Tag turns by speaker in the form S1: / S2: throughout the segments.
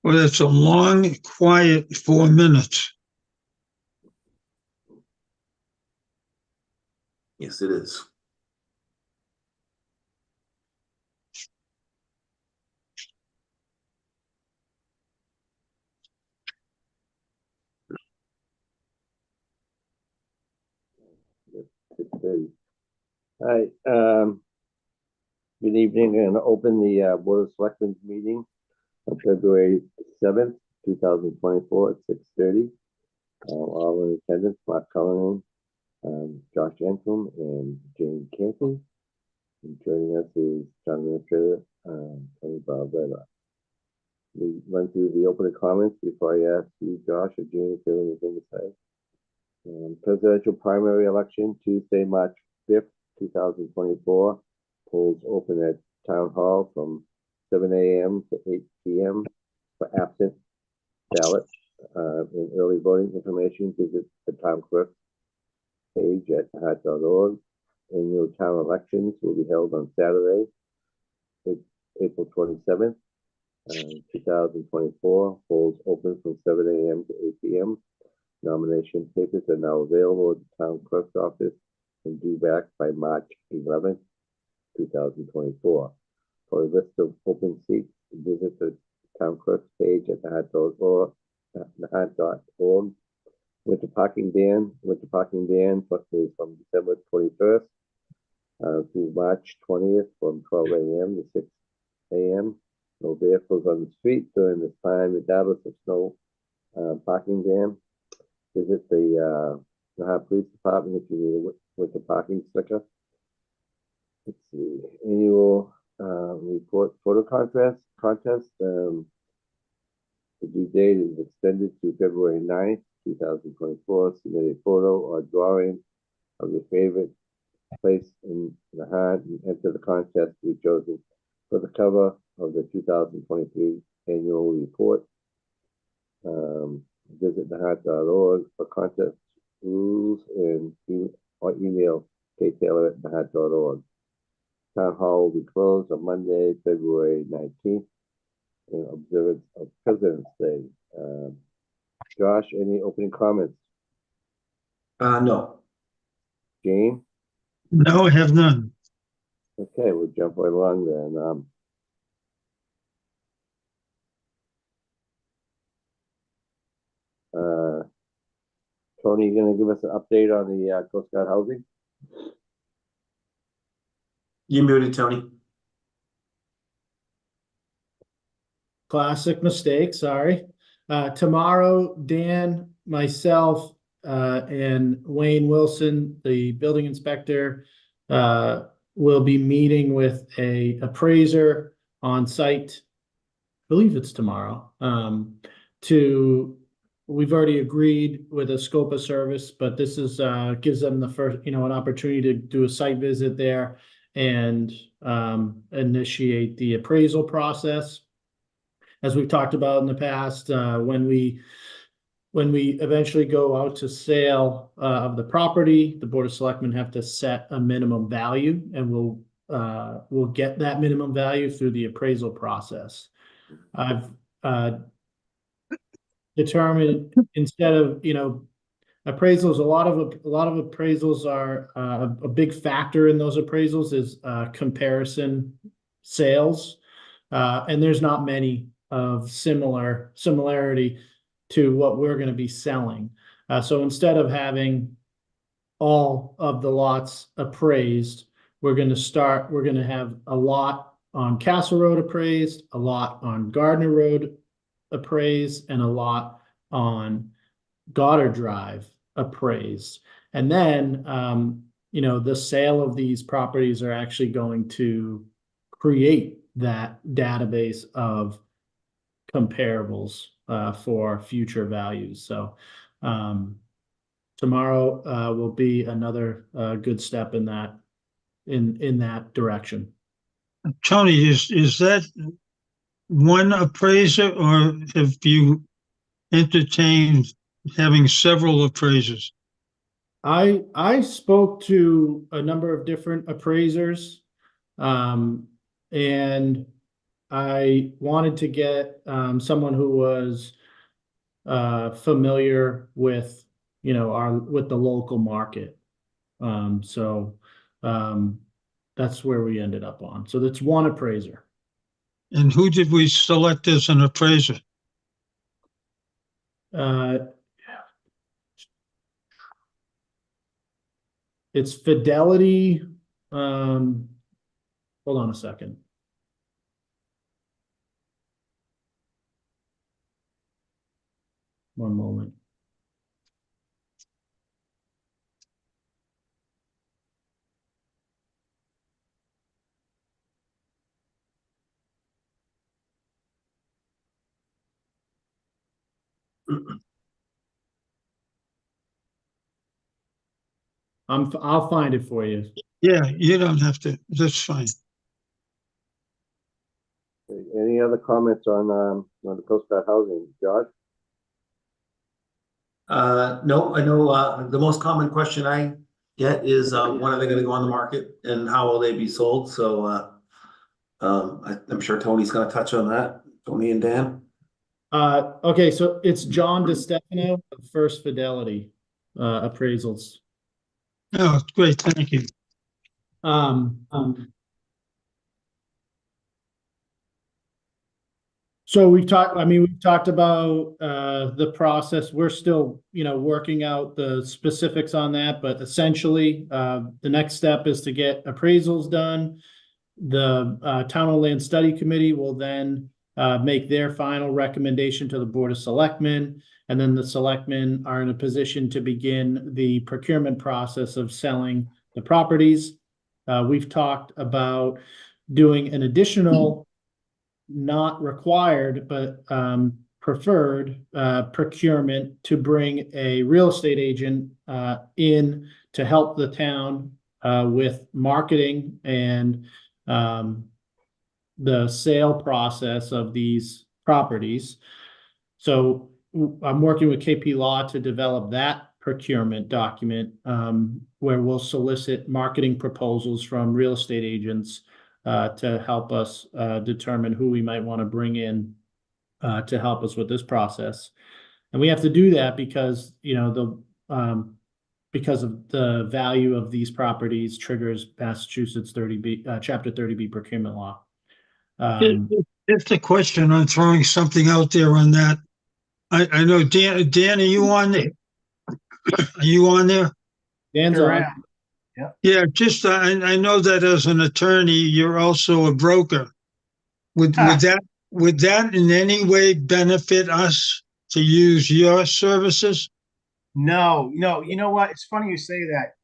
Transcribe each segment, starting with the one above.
S1: Well, it's a long, quiet 4 minutes.
S2: Yes, it is.
S3: Hi, good evening. I'm going to open the Board of Selectmen meeting on February 7th, 2024 at 6:30. All in attendance, Mark Cullinan, Josh Antrim, and Jane Canty. And joining us is Town Administrator Tony Barbarella. We run through the opening comments before I ask you, Josh or Jane, if you have anything to say. Presidential primary election, Tuesday, March 5th, 2024. Polls open at Town Hall from 7 a.m. to 8 p.m. for absent ballot. And early voting information, visit the town clerk page at nahant.org. Annual town elections will be held on Saturday, April 27th, 2024. Polls open from 7 a.m. to 8 p.m. Nomination papers are now available at the town clerk's office and due back by March 11th, 2024. For a list of open seats, visit the town clerk's page at nahant.org. Winter parking ban is from December 21st through March 20th from 12 a.m. to 6 a.m. No vehicles on the street during this time, regardless of snow parking ban. Visit the Nahant Police Department if you need a winter parking sticker. Let's see, annual report photo contest. The due date is extended to February 9th, 2024. Submit a photo or drawing of your favorite place in Nahant and enter the contest to be chosen for the cover of the 2023 annual report. Visit nahant.org for contest rules and or email ktaylor@nahant.org. Town Hall will be closed on Monday, February 19th in observance of President's Day. Josh, any opening comments?
S2: No.
S3: Jane?
S1: No, I have none.
S3: Okay, we'll jump right along then. Tony, you going to give us an update on the Coast Guard housing?
S2: You muted, Tony.
S4: Classic mistake, sorry. Tomorrow, Dan, myself, and Wayne Wilson, the building inspector, will be meeting with a appraiser on site. I believe it's tomorrow. We've already agreed with a scope of service, but this is gives them the first, an opportunity to do a site visit there and initiate the appraisal process. As we've talked about in the past, when we eventually go out to sale of the property, the Board of Selectmen have to set a minimum value, and we'll get that minimum value through the appraisal process. I've determined, instead of appraisals, a lot of appraisals are a big factor in those appraisals is comparison sales, and there's not many of similarity to what we're going to be selling. So instead of having all of the lots appraised, we're going to have a lot on Castle Road appraised, a lot on Gardner Road appraised, and a lot on Goddard Drive appraised. And then, the sale of these properties are actually going to create that database of comparables for future values. So tomorrow will be another good step in that direction.
S1: Tony, is that one appraiser, or have you entertained having several appraisers?
S4: I spoke to a number of different appraisers, and I wanted to get someone who was familiar with, with the local market. So that's where we ended up on. So that's one appraiser.
S1: And who did we select as an appraiser?
S4: It's Fidelity. Hold on a second. One moment. I'll find it for you.
S1: Yeah, you don't have to. That's fine.
S3: Any other comments on the Coast Guard housing, Josh?
S2: No, I know, the most common question I get is, when are they gonna go on the market and how will they be sold? So, I'm sure Tony's gonna touch on that, Tony and Dan.
S4: Okay, so it's John DeStefano of First Fidelity Appraisals.
S1: Oh, great, thank you.
S4: So we've talked about the process. We're still, working out the specifics on that, but essentially, the next step is to get appraisals done. The Town and Land Study Committee will then make their final recommendation to the Board of Selectmen, and then the Selectmen are in a position to begin the procurement process of selling the properties. We've talked about doing an additional, not required, but preferred procurement to bring a real estate agent in to help the town with marketing and the sale process of these properties. So I'm working with KP Law to develop that procurement document where we'll solicit marketing proposals from real estate agents to help us determine who we might want to bring in to help us with this process. And we have to do that because, because of the value of these properties triggers Massachusetts Chapter 30B procurement law.
S1: It's a question. I'm throwing something out there on that. I know, Dan, are you on there? Are you on there?
S4: Dan's
S5: Sure
S4: on.
S5: am.
S1: Yeah, just, I know that as an attorney, you're also a broker. Would that in any way benefit us to use your services?
S5: No, you know what? It's funny you say that.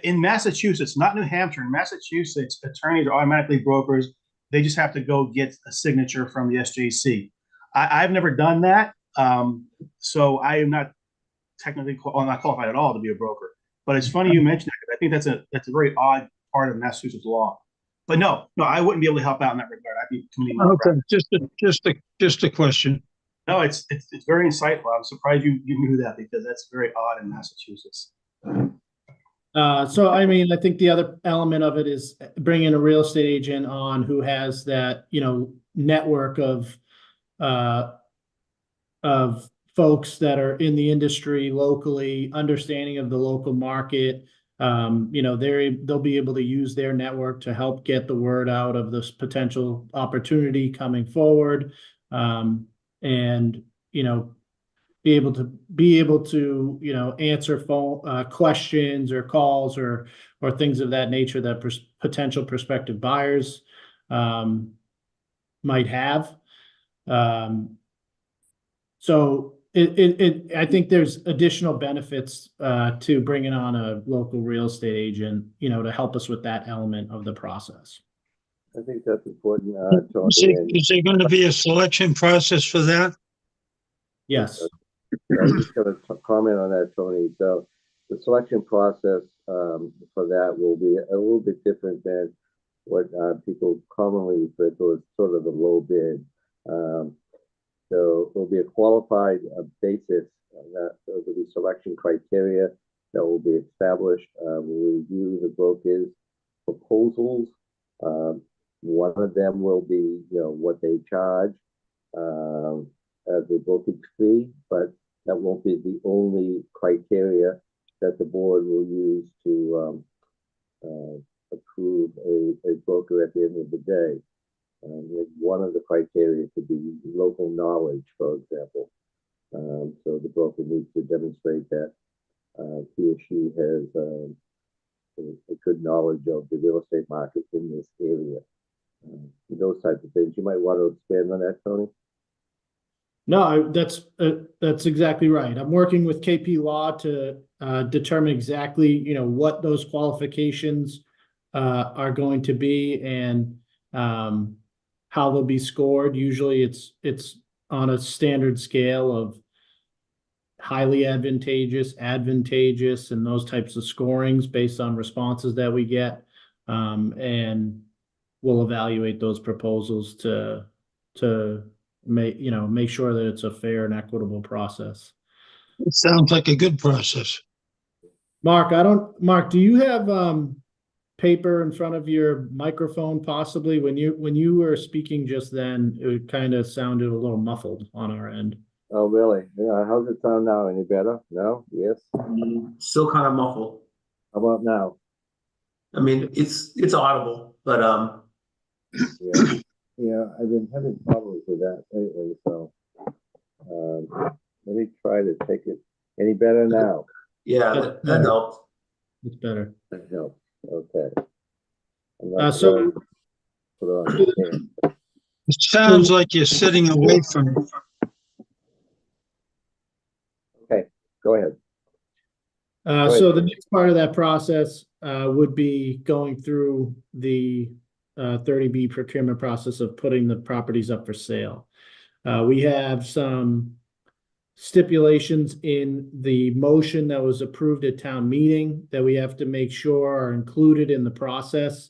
S5: In Massachusetts, not New Hampshire, in Massachusetts, attorneys are automatically brokers. They just have to go get a signature from the SJC. I've never done that. So I am not technically, not qualified at all to be a broker. But it's funny you mentioned that because I think that's a very odd part of Massachusetts law. But no, I wouldn't be able to help out in that regard. I'd be committing malpractice.
S1: Okay, just a question.
S5: No, it's very insightful. I'm surprised you knew that because that's very odd in Massachusetts.
S4: So, I mean, I think the other element of it is bringing a real estate agent on who has that, network of folks that are in the industry locally, understanding of the local market. They'll be able to use their network to help get the word out of this potential opportunity coming forward. And, be able to answer phone questions or calls or things of that nature that potential prospective buyers might have. So I think there's additional benefits to bringing on a local real estate agent, to help us with that element of the process.
S3: I think that's important, Tony.
S1: Is there going to be a selection process for that?
S4: Yes.
S3: I was just going to comment on that, Tony. So the selection process for that will be a little bit different than what people commonly refer to as sort of the low bid. So it will be a qualified basis that there will be selection criteria that will be established. We'll review the broker's proposals. One of them will be, what they charge as a brokerage fee, but that won't be the only criteria that the board will use to approve a broker at the end of the day. One of the criteria could be local knowledge, for example. So the broker needs to demonstrate that he or she has a good knowledge of the real estate market in this area. Those types of things. You might want to expand on that, Tony.
S4: No, that's exactly right. I'm working with KP Law to determine exactly, what those qualifications are going to be and how they'll be scored. Usually it's on a standard scale of highly advantageous, and those types of scorings based on responses that we get. And we'll evaluate those proposals to make sure that it's a fair and equitable process.
S1: It sounds like a good process.
S4: Mark, do you have paper in front of your microphone possibly? When you were speaking just then, it kind of sounded a little muffled on our end.
S3: Oh, really? Yeah. How's it sound now? Any better? No? Yes?
S2: Still kind of muffled.
S3: How about now?
S2: I mean, it's audible, but
S3: Yeah. Yeah, I've been having problems with that lately, so let me try to take it. Any better now?
S2: yeah, that helped.
S4: It's better.
S3: That helps. Okay. I'm not
S4: So-
S3: sure. Put it on the stand.
S1: It sounds like you're sitting away from.
S3: Okay, go ahead.
S4: So the next part of that process would be going through the 30B procurement process of putting the properties up for sale. We have some stipulations in the motion that was approved at town meeting that we have to make sure are included in the process.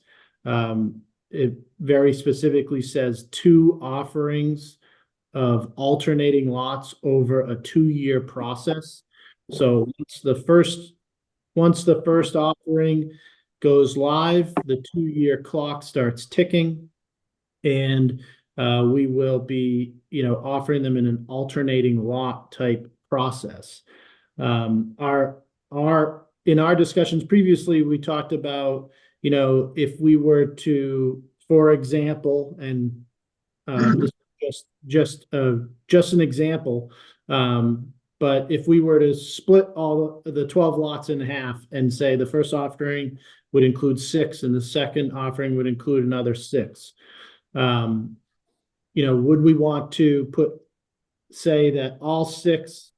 S4: It very specifically says 2 offerings of alternating lots over a 2-year process. So once the first offering goes live, the 2-year clock starts ticking, and we will be, offering them in an alternating lot type process. In our discussions previously, we talked about, if we were to, for example, and this is just an example, but if we were to split all the 12 lots in half and say the first offering would include 6 and the second offering would include another 6, would we want to say that all 6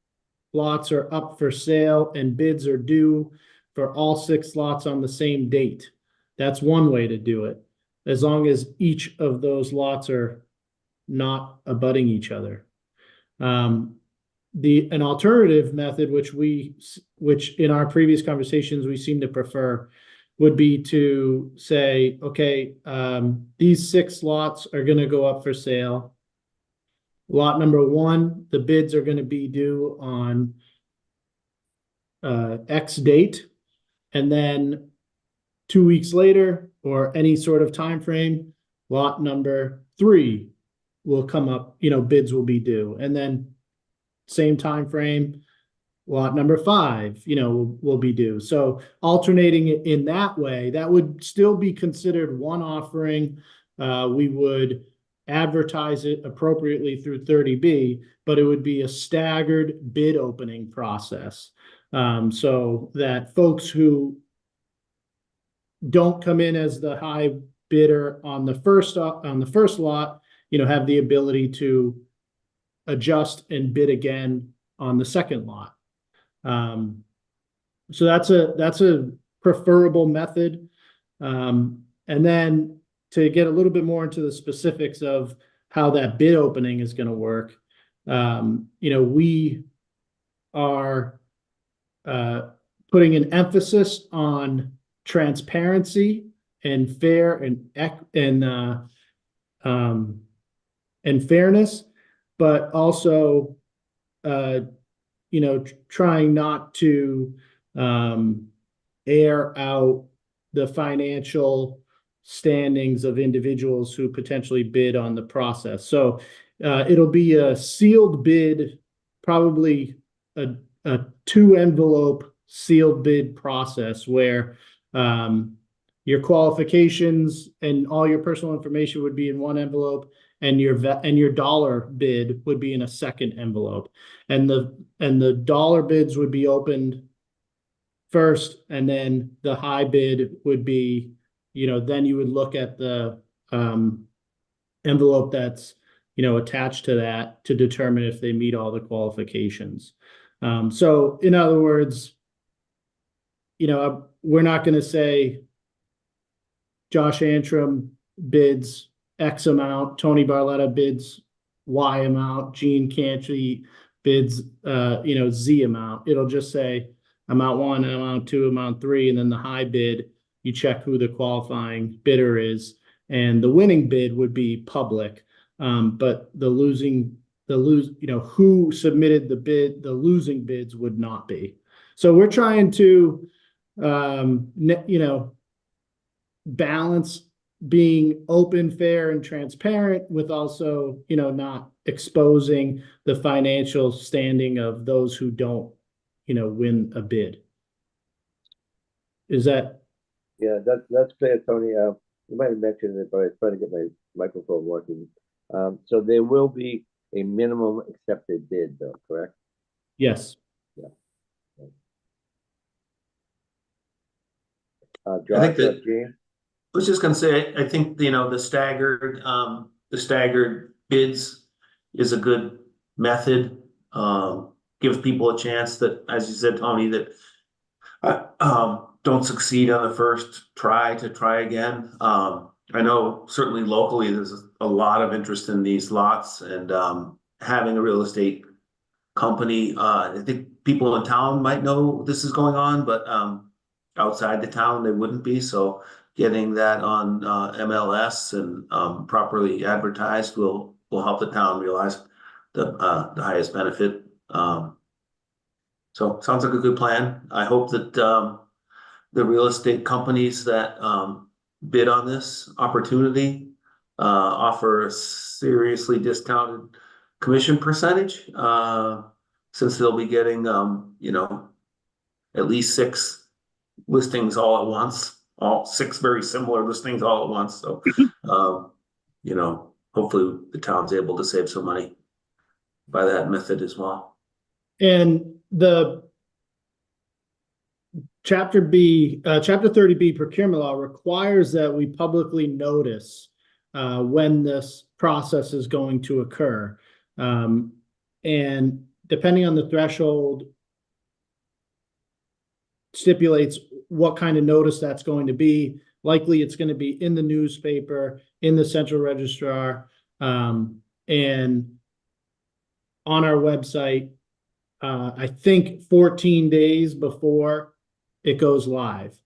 S4: lots are up for sale and bids are due for all 6 lots on the same date? That's one way to do it, as long as each of those lots are not abutting each other. An alternative method, which in our previous conversations we seem to prefer, would be to say, okay, these 6 lots are going to go up for sale. Lot number 1, the bids are going to be due on X date, and then 2 weeks later, or any sort of time frame, lot number 3 will come up, bids will be due, and then same time frame, lot number 5, will be due. So alternating it in that way, that would still be considered one offering. We would advertise it appropriately through 30B, but it would be a staggered bid opening process, so that folks who don't come in as the high bidder on the first lot, have the ability to adjust and bid again on the second lot. So that's a preferable method. And then to get a little bit more into the specifics of how that bid opening is going to work, we are putting an emphasis on transparency and fair and fairness, but also trying not to air out the financial standings of individuals who potentially bid on the process. So it'll be a sealed bid, probably a 2-envelope sealed bid process where your qualifications and all your personal information would be in one envelope, and your dollar bid would be in a second envelope, and the dollar bids would be opened first, and then the high bid would be, then you would look at the envelope that's attached to that to determine if they meet all the qualifications. So in other words, we're not going to say Josh Antrim bids X amount, Tony Barletta bids Y amount, Gene Canty bids Z amount. It'll just say amount 1, amount 2, amount 3, and then the high bid, you check who the qualifying bidder is, and the winning bid would be public. But who submitted the bid, the losing bids would not be. So we're trying to balance being open, fair, and transparent with also, not exposing the financial standing of those who don't, win a bid. Is that?
S3: Yeah, that's clear, Tony. You might have mentioned it, but I was trying to get my microphone working. So there will be a minimum accepted bid, though, correct?
S4: Yes.
S3: Yeah.
S2: I
S3: Josh,
S2: think that-
S3: James?
S2: I was just gonna say, I think, the staggered bids is a good method. Gives people a chance that, as you said, Tony, that don't succeed on the first try to try again. I know certainly locally, there's a lot of interest in these lots, and having a real estate company, I think people in town might know this is going on, but outside the town, they wouldn't be. So getting that on MLS and properly advertised will help the town realize the highest benefit. So sounds like a good plan. I hope that the real estate companies that bid on this opportunity offer a seriously discounted commission percentage, since they'll be getting at least 6 listings all at once, all 6 very similar listings all at once. So hopefully the town's able to save some money by that method as well.
S4: And the Chapter 30B procurement law requires that we publicly notice when this process is going to occur. And depending on the threshold, stipulates what kind of notice that's going to be. Likely it's going to be in the newspaper, in the central registrar, and on our website, I think 14 days before it goes live.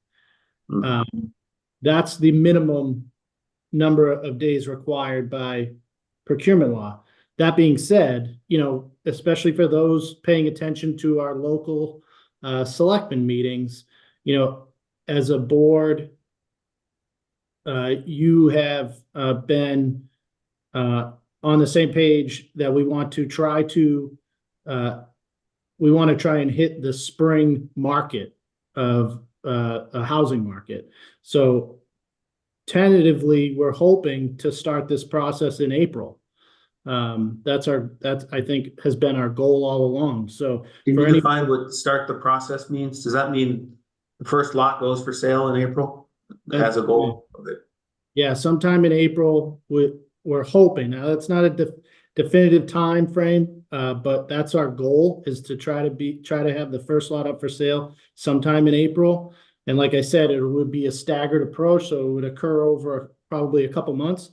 S4: That's the minimum number of days required by procurement law. That being said, especially for those paying attention to our local selectmen meetings, as a board, you have been on the same page that we want to try and hit the spring market of a housing market. So tentatively, we're hoping to start this process in April. That's I think has been our goal all along. So
S2: can you define what start the process means? Does that mean the first lot goes for sale in April as a goal?
S4: Yeah, sometime in April, we're hoping. Now that's not a definitive time frame, but that's our goal, is to try to have the first lot up for sale sometime in April. And like I said, it would be a staggered approach, so it would occur over probably a couple months.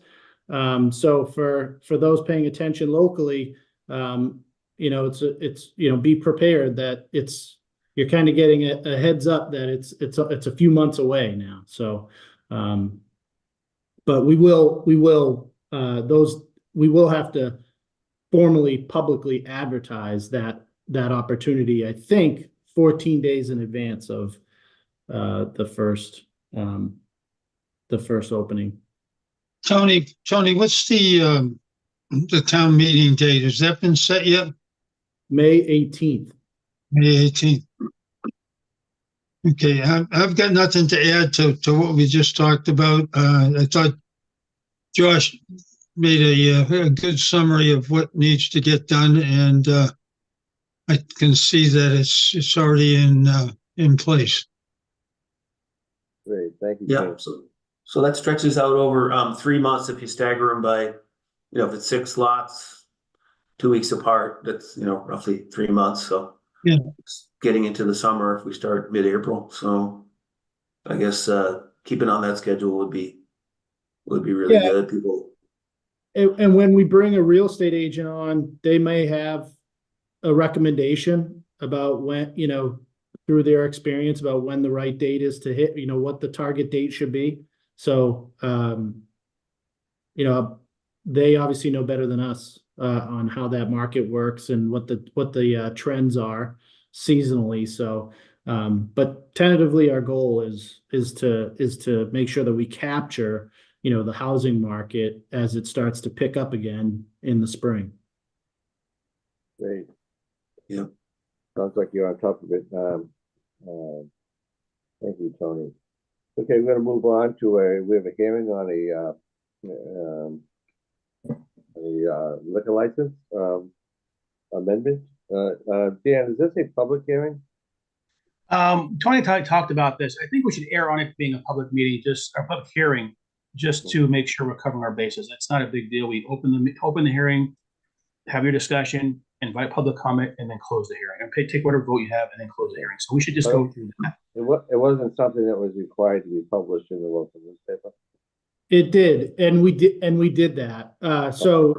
S4: So for those paying attention locally, it's be prepared that you're kind of getting a heads up that it's a few months away now. So, but we will have to formally publicly advertise that opportunity, I think 14 days in advance of the first the first opening.
S1: Tony, what's the town meeting date? Has that been set yet?
S4: May 18th.
S1: May 18th. Okay, I've got nothing to add to what we just talked about. I thought Josh made a good summary of what needs to get done, and I can see that it's already in place.
S3: Great, thank you.
S2: Yeah,
S3: James.
S2: so that stretches out over 3 months if you stagger them by, if it's 6 lots, 2 weeks apart, that's, roughly 3 months, so.
S1: Yeah.
S2: It's getting into the summer if we start mid-April, so I guess keeping on that schedule would be really good. People.
S4: And when we bring a real estate agent on, they may have a recommendation about when, through their experience about when the right date is to hit, what the target date should be. So, they obviously know better than us on how that market works and what the trends are seasonally. So, but tentatively, our goal is to make sure that we capture, the housing market as it starts to pick up again in the spring.
S3: Great.
S2: Yeah.
S3: Sounds like you're on top of it. Thank you, Tony. Okay, we're gonna move on to we have a hearing on a liquor license amendment. Dan, is this a public hearing?
S5: Tony and I talked about this. I think we should err on it being a public meeting, just a public hearing, just to make sure we're covering our bases. It's not a big deal. We open the hearing, have your discussion, invite public comment, and then close the hearing. And take whatever vote you have, and then close the hearing. So we should just go through that.
S3: It wasn't something that was required to be published in the local newspaper.
S4: It did, and we did that. So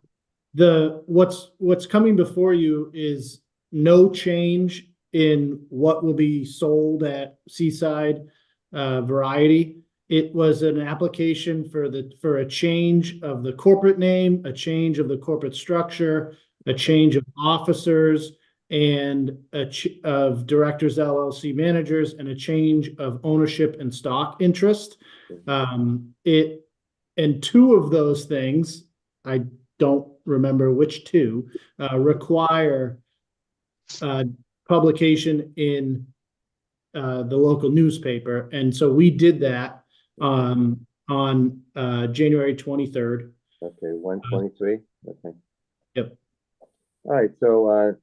S4: what's coming before you is no change in what will be sold at Seaside Variety. It was an application for a change of the corporate name, a change of the corporate structure, a change of officers, and of directors, LLC managers, and a change of ownership and stock interest. And two of those things, I don't remember which two, require publication in the local newspaper. And so we did that on January 23rd.
S3: Okay, 123. Okay.
S4: Yep.
S3: All right. So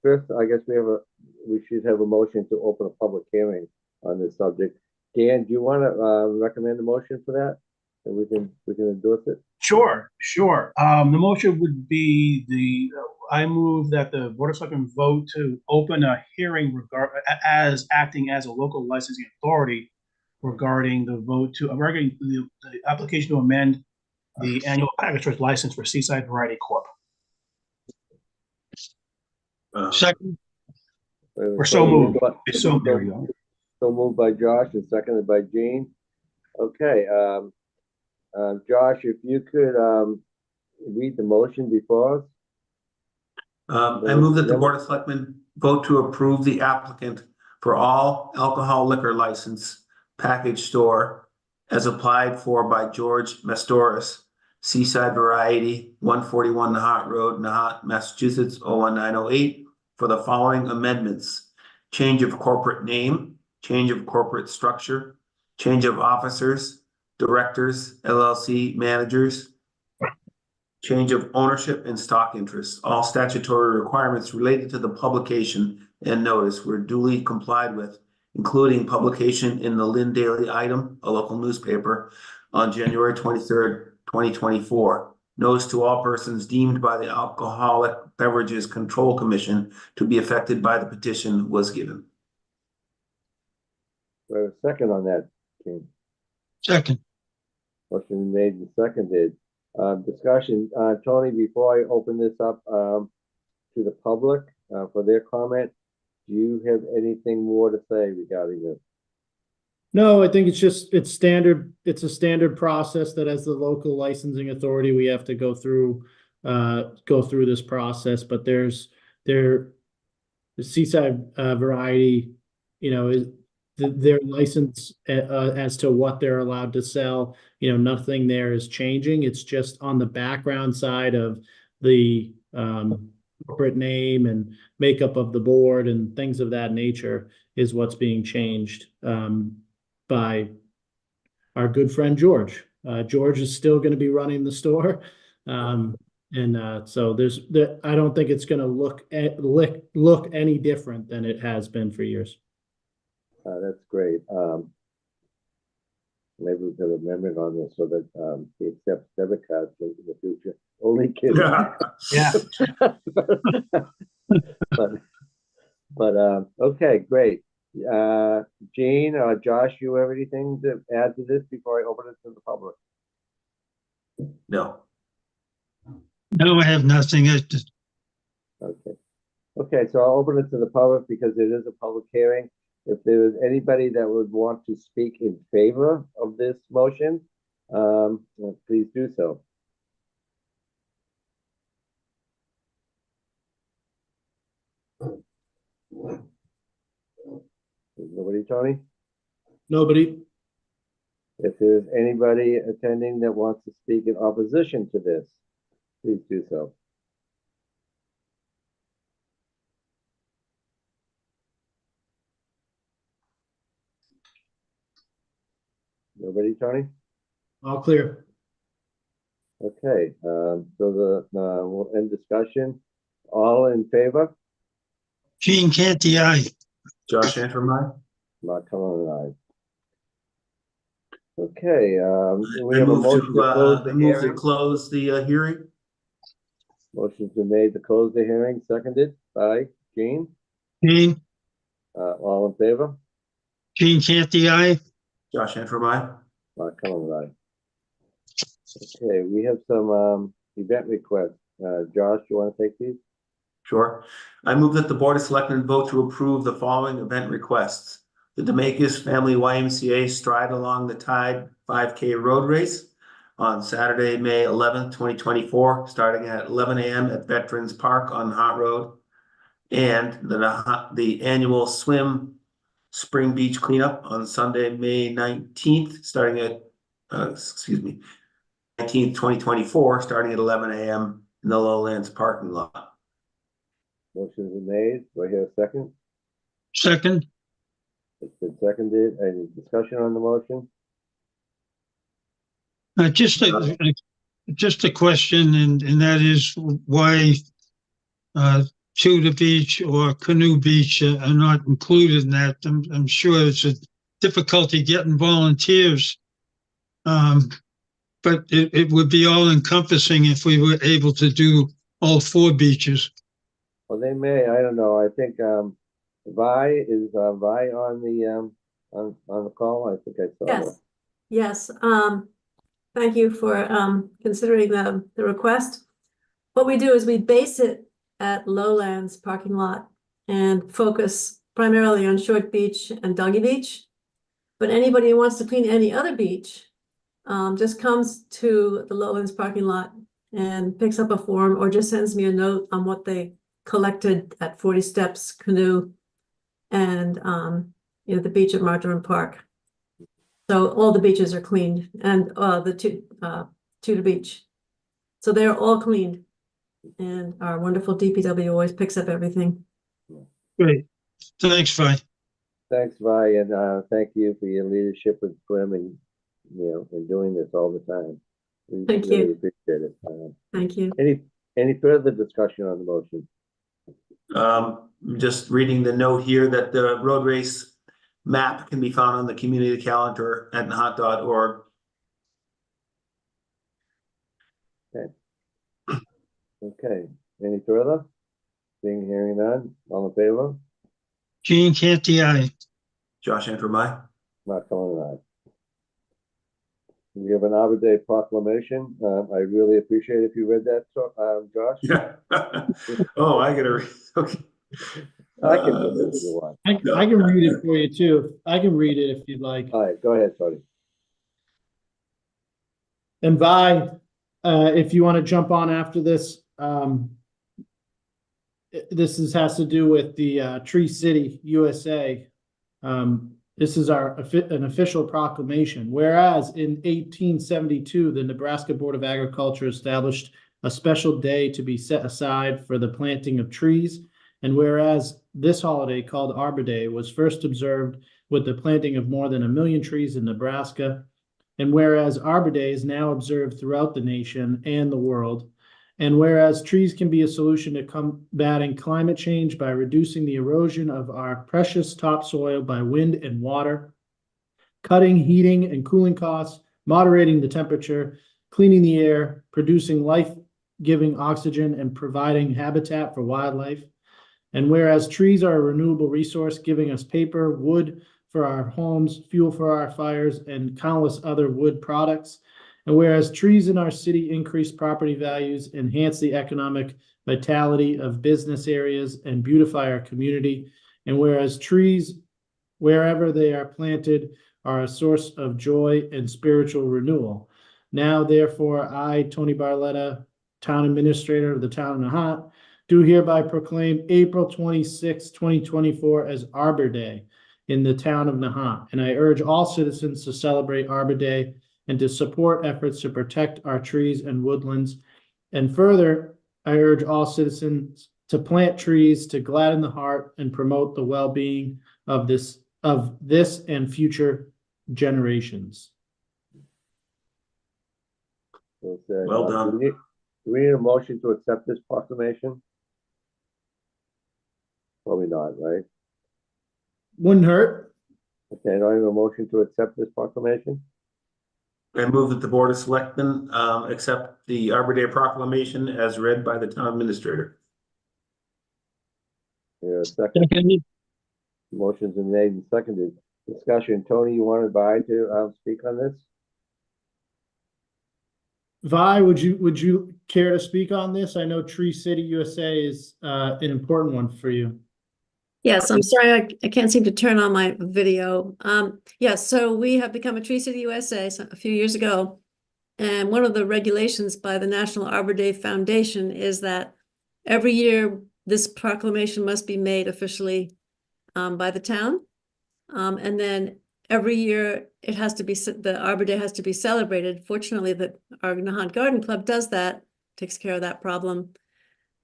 S3: first, I guess we should have a motion to open a public hearing on this subject. Dan, do you want to recommend a motion for that? And we can endorse it.
S5: Sure. The motion would be I move that the Board of Selectmen vote to open a hearing as acting as a local licensing authority regarding the application to amend the annual package tourist license for Seaside Variety Corp.
S1: Second.
S5: Or so moved. So there you go.
S3: So moved by Josh and seconded by Gene. Okay. Josh, if you could read the motion before us.
S2: I move that the Board of Selectmen vote to approve the applicant for all alcohol liquor license package store as applied for by George Mastoris, Seaside Variety, 141 Nahant Road, Nahant, Massachusetts, 01908, for the following amendments: change of corporate name, change of corporate structure, change of officers, directors, LLC managers, change of ownership and stock interests. All statutory requirements related to the publication and notice were duly complied with, including publication in the Lynn Daily Item, a local newspaper, on January 23rd, 2024. Notice to all persons deemed by the Alcoholic Beverages Control Commission to be affected by the petition was given.
S3: We have a second on that, Gene.
S1: Second.
S3: Motion made and seconded. Discussion. Tony, before I open this up to the public for their comment, do you have anything more to say regarding this?
S4: No, I think it's standard. It's a standard process that as the local licensing authority, we have to go through this process. But the Seaside Variety, their license as to what they're allowed to sell. You know, nothing there is changing. It's just on the background side of the corporate name and makeup of the board and things of that nature is what's being changed by our good friend George. George is still going to be running the store. So I don't think it's going to look any different than it has been for years.
S3: That's great. Maybe we could amend it on this so that he accepts debit cards in the future. Only kidding.
S5: Yeah.
S3: But okay, great. Gene or Josh, you have anything to add to this before I open it to the public?
S2: No.
S1: No, I have nothing.
S3: Okay, so I'll open it to the public because it is a public hearing. If there is anybody that would want to speak in favor of this motion, please do so. Nobody, Tony?
S4: Nobody.
S3: If there's anybody attending that wants to speak in opposition to this, please do so. Nobody, Tony?
S4: All clear.
S3: Okay, so we'll end discussion. All in favor?
S1: Gene Canty, aye.
S2: Josh Antrim,
S3: Mark Cullen and I. Okay, we
S2: I
S3: have a
S2: move
S3: motion to close the
S2: move to
S3: hearing.
S2: close the hearing.
S3: Motion's been made to close the hearing, seconded by Gene.
S1: Gene,
S3: All in favor?
S1: Gene Canty, aye.
S2: Josh Antrim, aye.
S3: Mark Cullen and I. Okay, we have some event requests. Josh, you want to take these?
S2: Sure. I move that the Board of Selectmen vote to approve the following event requests. The Demakis Family YMCA Stride Along the Tide 5K Road Race on Saturday, May 11th, 2024, starting at 11 a.m. at Veterans Park on Hot Road. And the annual Swim Spring Beach Cleanup on Sunday, May 19th, starting at, 19th, 2024, starting at 11 a.m. in the Lowlands parking lot.
S3: Motion's been made. Do I hear a second?
S1: Second,
S3: It's been seconded. Any discussion on the motion?
S1: just a question, and that is why Tudor Beach or Canoe Beach are not included in that. I'm sure it's a difficulty getting volunteers. But it would be all encompassing if we were able to do all 4 beaches.
S3: Well, they may. I don't know. I think Vi is Vi on the call. I think I saw her.
S6: Yes. Thank you for considering the request. What we do is we base it at Lowlands parking lot and focus primarily on Short Beach and Doggy Beach. But anybody who wants to clean any other beach just comes to the Lowlands parking lot and picks up a form or just sends me a note on what they collected at 40 Steps Canoe and the beach at Marjoram Park. So all the beaches are cleaned, and the Tudor Beach. So they're all cleaned, and our wonderful DPW always picks up everything.
S1: Great. Thanks, Vi.
S3: Thanks, Vi, and thank you for your leadership with Swim and and doing this all the time. We
S6: Thank
S3: really
S6: you.
S3: appreciate it.
S6: Thank you.
S3: Any further discussion on the motion?
S2: Just reading the note here that the road race map can be found on the community calendar at nahant.org.
S3: Okay. Any further? Seeing, hearing none. All in favor?
S1: Gene Canty, aye.
S2: Josh Antrim, aye.
S3: Mark Cullen and I. We have an Arbor Day proclamation. I really appreciate if you read that, Josh.
S2: Yeah. Oh, I gotta read. Okay.
S3: I can read it if you want.
S4: I can read it for you too. I can read it if you'd like.
S3: All right, go ahead, Tony.
S4: And Vi, if you want to jump on after this, this has to do with the Tree City USA. This is an official proclamation. Whereas in 1872, the Nebraska Board of Agriculture established a special day to be set aside for the planting of trees. And whereas this holiday, called Arbor Day, was first observed with the planting of more than 1 million trees in Nebraska. And whereas Arbor Day is now observed throughout the nation and the world. And whereas trees can be a solution to combating climate change by reducing the erosion of our precious topsoil by wind and water, cutting heating and cooling costs, moderating the temperature, cleaning the air, producing life-giving oxygen, and providing habitat for wildlife. And whereas trees are a renewable resource, giving us paper, wood for our homes, fuel for our fires, and countless other wood products. And whereas trees in our city increase property values, enhance the economic vitality of business areas, and beautify our community. And whereas trees, wherever they are planted, are a source of joy and spiritual renewal. Now, therefore, I, Tony Barletta, Town Administrator of the Town of Nahant, do hereby proclaim April 26, 2024 as Arbor Day in the Town of Nahant. And I urge all citizens to celebrate Arbor Day and to support efforts to protect our trees and woodlands. And further, I urge all citizens to plant trees to gladden the heart and promote the well-being of this and future generations.
S3: Okay,
S2: Well done.
S3: Do we need a motion to accept this proclamation? Probably not, right?
S4: Wouldn't hurt.
S3: Okay, do I have a motion to accept this proclamation?
S2: I move that the Board of Selectmen accept the Arbor Day proclamation as read by the Town Administrator.
S3: Here, a second. Motion's been made and seconded. Discussion. Tony, you wanted to speak on this?
S4: Vi, would you care to speak on this? I know Tree City USA is an important one for you.
S6: Yes, I'm sorry, I can't seem to turn on my video. Yes, so we have become a Tree City USA a few years ago. And one of the regulations by the National Arbor Day Foundation is that every year this proclamation must be made officially by the town. And then every year it has to be, the Arbor Day has to be celebrated. Fortunately, our Nahant Garden Club does that, takes care of that problem.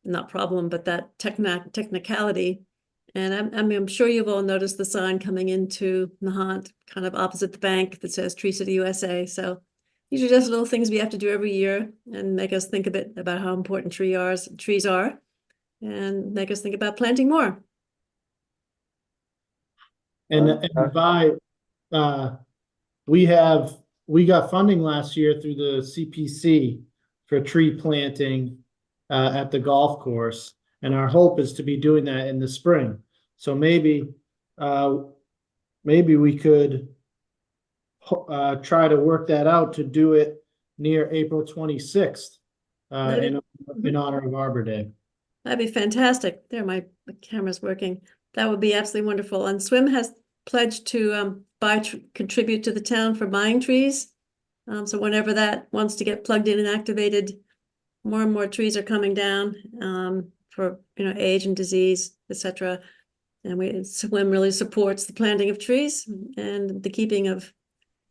S6: Not problem, but that technicality. And I'm sure you've all noticed the sign coming into Nahant, kind of opposite the bank, that says Tree City USA. So these are just little things we have to do every year and make us think a bit about how important trees are and make us think about planting more.
S4: And Vi, we got funding last year through the CPC for tree planting at the golf course. And our hope is to be doing that in the spring. So maybe we could try to work that out to do it near April 26th in honor of Arbor Day.
S6: That'd be fantastic. There, my camera's working. That would be absolutely wonderful. And SWIM has pledged to contribute to the town for buying trees. So whenever that wants to get plugged in and activated, more and more trees are coming down for age and disease, etc. And SWIM really supports the planting of trees and the keeping of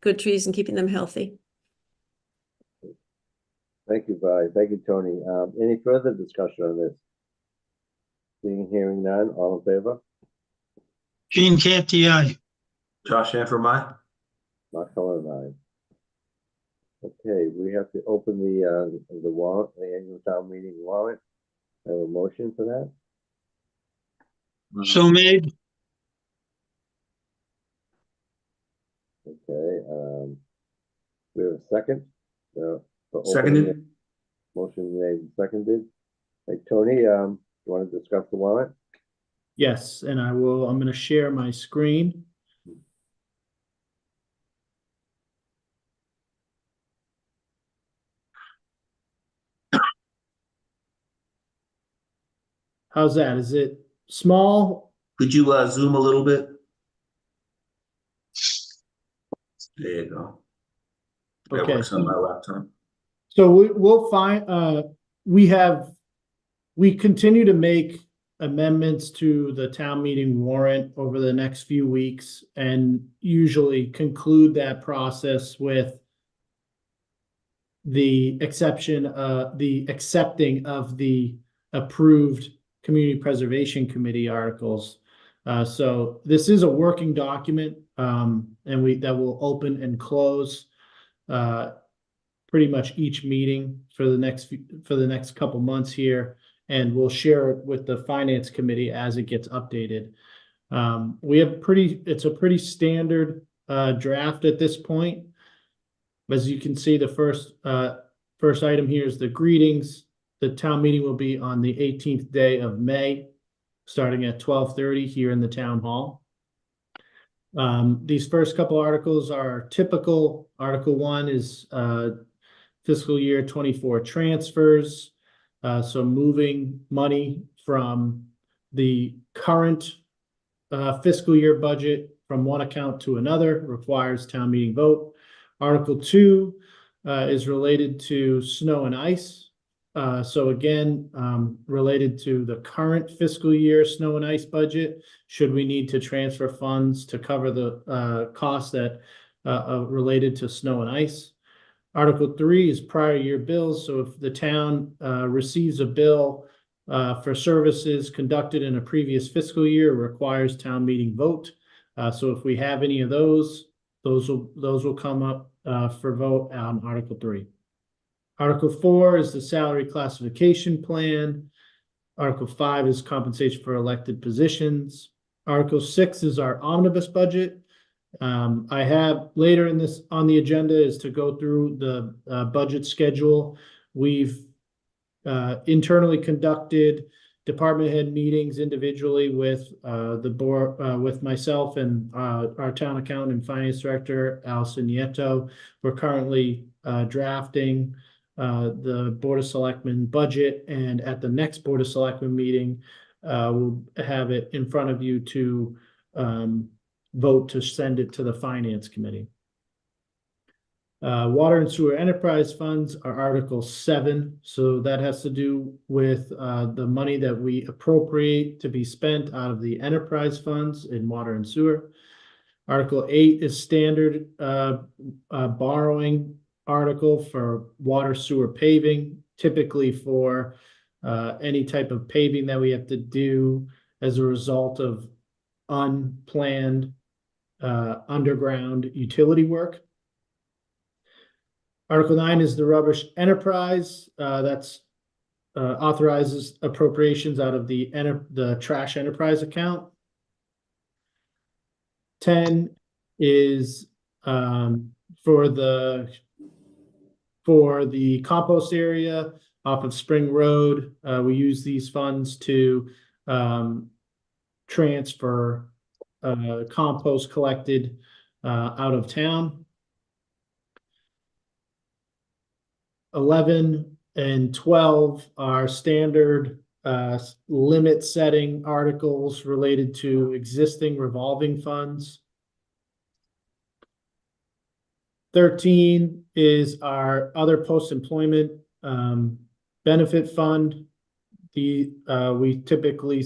S6: good trees and keeping them healthy.
S3: Thank you, Vi. Thank you, Tony. Any further discussion on this? Seeing, hearing none, all in favor?
S1: Gene Canty, aye.
S2: Josh Antrim, aye.
S3: Mark Cullen, aye. Okay, we have to open the warrant, the annual town meeting warrant. I have a motion for that.
S1: So made.
S3: Okay, we have a second. For opening it.
S2: Seconded.
S3: Motion made and seconded. Hey, Tony, you want to discuss the warrant?
S4: Yes, and I'm going to share my screen. How's that? Is it small?
S2: Could you zoom a little bit? There you go. That
S4: Okay.
S2: works on my laptop.
S4: So we'll find, we continue to make amendments to the town meeting warrant over the next few weeks and usually conclude that process with the accepting of the approved Community Preservation Committee articles. So this is a working document, and that will open and close pretty much each meeting for the next couple months here, and we'll share it with the Finance Committee as it gets updated. It's a pretty standard draft at this point. As you can see, the first item here is the greetings. The town meeting will be on the 18th day of May, starting at 12:30 here in the town hall. These first couple articles are typical. Article 1 is fiscal year 24 transfers. So moving money from the current fiscal year budget from one account to another requires town meeting vote. Article 2 is related to snow and ice. So again, related to the current fiscal year snow and ice budget, should we need to transfer funds to cover the costs that related to snow and ice. Article 3 is prior year bills. So if the town receives a bill for services conducted in a previous fiscal year, it requires town meeting vote. So if we have any of those will come up for vote on Article 3. Article 4 is the salary classification plan. Article 5 is compensation for elected positions. Article 6 is our omnibus budget. I have later in this on the agenda is to go through the budget schedule. We've internally conducted department head meetings individually with the board, with myself and our town accountant and finance director, Allison Nieto. We're currently drafting the Board of Selectmen budget, and at the next Board of Selectmen meeting, we'll have it in front of you to vote to send it to the Finance Committee. Water and sewer enterprise funds are Article 7. So that has to do with the money that we appropriate to be spent out of the enterprise funds in water and sewer. Article 8 is standard borrowing article for water sewer paving, typically for any type of paving that we have to do as a result of unplanned underground utility work. Article 9 is the rubbish enterprise. That's authorizes appropriations out of the trash enterprise account. 10 is for the compost area off of Spring Road. We use these funds to transfer compost collected out of town. 11 and 12 are standard limit setting articles related to existing revolving funds. 13 is our other post-employment benefit fund. We typically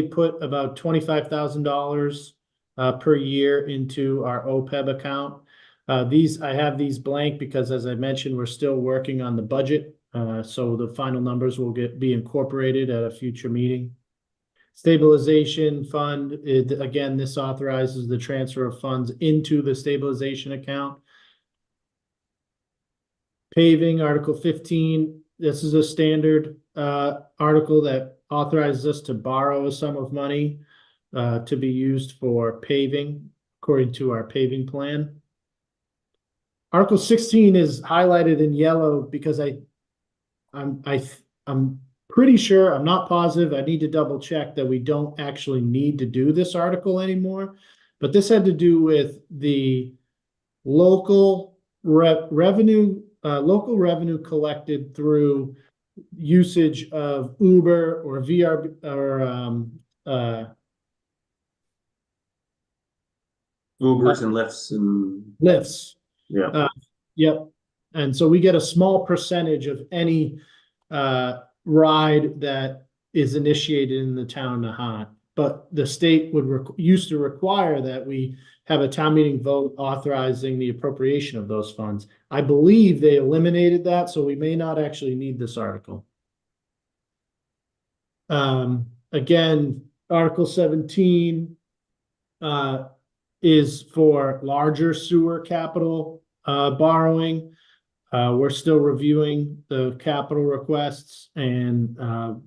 S4: put about $25,000 per year into our OPEB account. I have these blank because, as I mentioned, we're still working on the budget. So the final numbers will be incorporated at a future meeting. Stabilization fund, again, this authorizes the transfer of funds into the stabilization account. Paving, Article 15. This is a standard article that authorizes us to borrow a sum of money to be used for paving according to our paving plan. Article 16 is highlighted in yellow because I'm pretty sure, I'm not positive, I need to double check that we don't actually need to do this article anymore. But this had to do with the local revenue collected through usage of Uber or VR or
S2: Ubers and Lyfts and
S4: Lyfts.
S2: yeah.
S4: Yep. And so we get a small percentage of any ride that is initiated in the town of Nahant. But the state used to require that we have a town meeting vote authorizing the appropriation of those funds. I believe they eliminated that, so we may not actually need this article. Again, Article 17 is for larger sewer capital borrowing. We're still reviewing the capital requests, and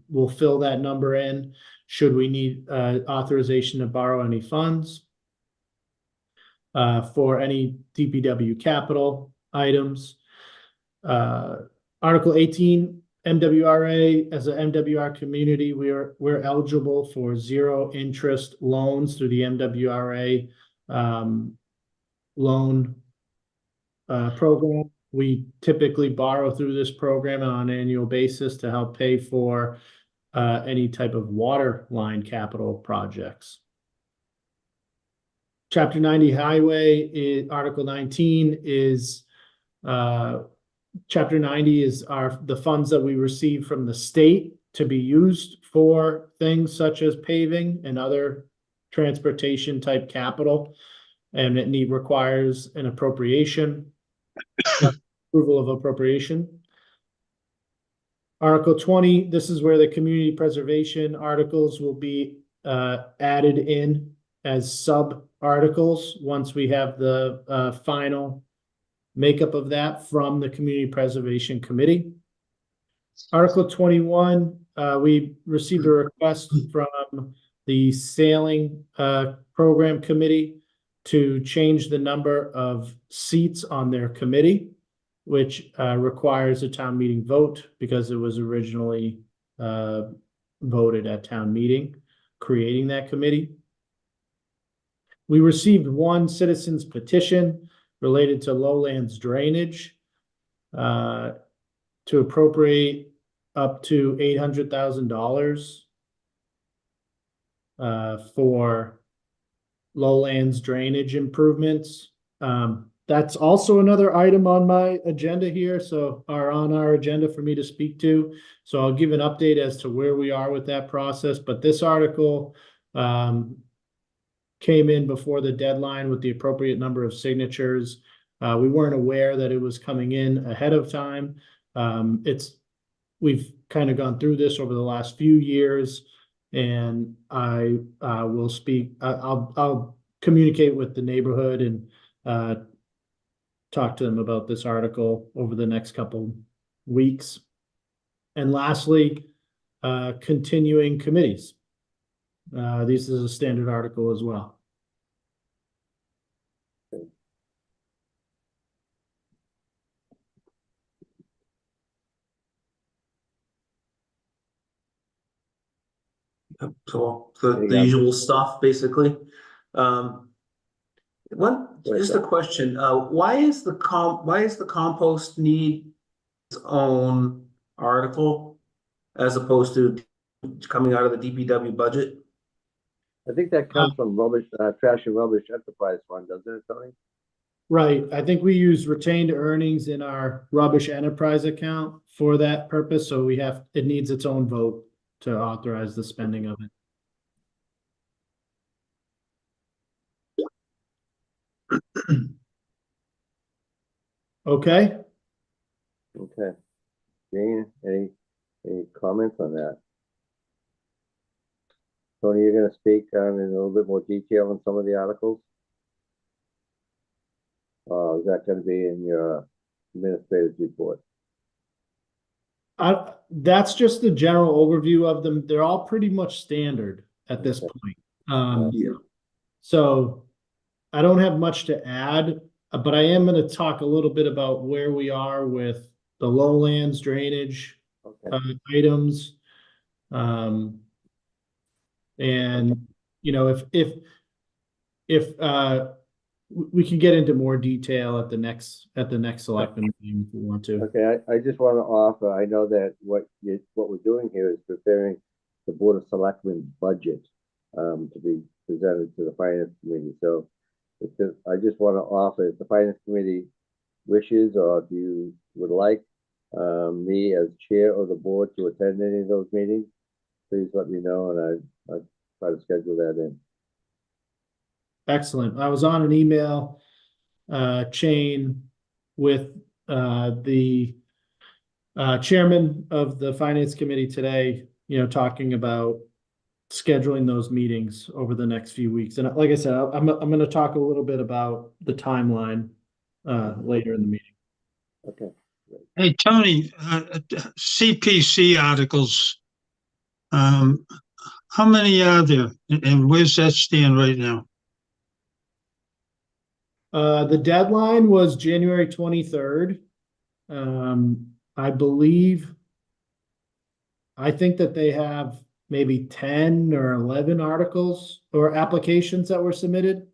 S4: we'll fill that number in should we need authorization to borrow any funds for any DPW capital items. Article 18, MWRA. As a MWR community, we're eligible for 0 interest loans through the MWRA loan program. We typically borrow through this program on an annual basis to help pay for any type of water line capital projects. Chapter 90 Highway, Article 19 is Chapter 90 is the funds that we receive from the state to be used for things such as paving and other transportation type capital, and it requires an appropriation. Approval of appropriation. Article 20, this is where the community preservation articles will be added in as sub articles once we have the final makeup of that from the Community Preservation Committee. Article 21, we received a request from the Sailing Program Committee to change the number of seats on their committee, which requires a town meeting vote because it was originally voted at town meeting, creating that committee. We received one citizen's petition related to lowlands drainage to appropriate up to $800,000 for lowlands drainage improvements. That's also another item on my agenda here, or on our agenda for me to speak to. So I'll give an update as to where we are with that process. But this article came in before the deadline with the appropriate number of signatures. We weren't aware that it was coming in ahead of time. We've kind of gone through this over the last few years, and I will speak. I'll communicate with the neighborhood and talk to them about this article over the next couple weeks. And lastly, continuing committees. This is a standard article as well.
S2: So the usual stuff, basically. Just a question. Why is the compost need its own article as opposed to coming out of the DPW budget?
S3: I think that comes from rubbish, trash and rubbish enterprise fund, doesn't it, Tony?
S4: Right. I think we use retained earnings in our rubbish enterprise account for that purpose. So it needs its own vote to authorize the spending of it. Okay.
S3: Okay. Jane, any comments on that? Tony, you're gonna speak in a little bit more detail on some of the articles? Is that gonna be in your administrative report?
S4: That's just the general overview of them. They're all pretty much standard at this point.
S2: Yeah.
S4: So I don't have much to add, but I am going to talk a little bit about where we are with the lowlands drainage items. And if we can get into more detail at the next selectmen meeting if we want to.
S3: Okay, I just want to offer, I know that what we're doing here is preparing the Board of Selectmen budget to be presented to the Finance Committee. So I just want to offer, if the Finance Committee wishes, or if you would like me as chair of the board to attend any of those meetings, please let me know, and I try to schedule that in.
S4: Excellent. I was on an email chain with the chairman of the finance committee today, talking about scheduling those meetings over the next few weeks. And like I said, I'm going to talk a little bit about the timeline later in the meeting.
S3: Okay.
S1: Hey, Tony, CPC articles, how many are there, and where's that stand right now?
S4: The deadline was January 23rd. I think that they have maybe 10 or 11 articles or applications that were submitted,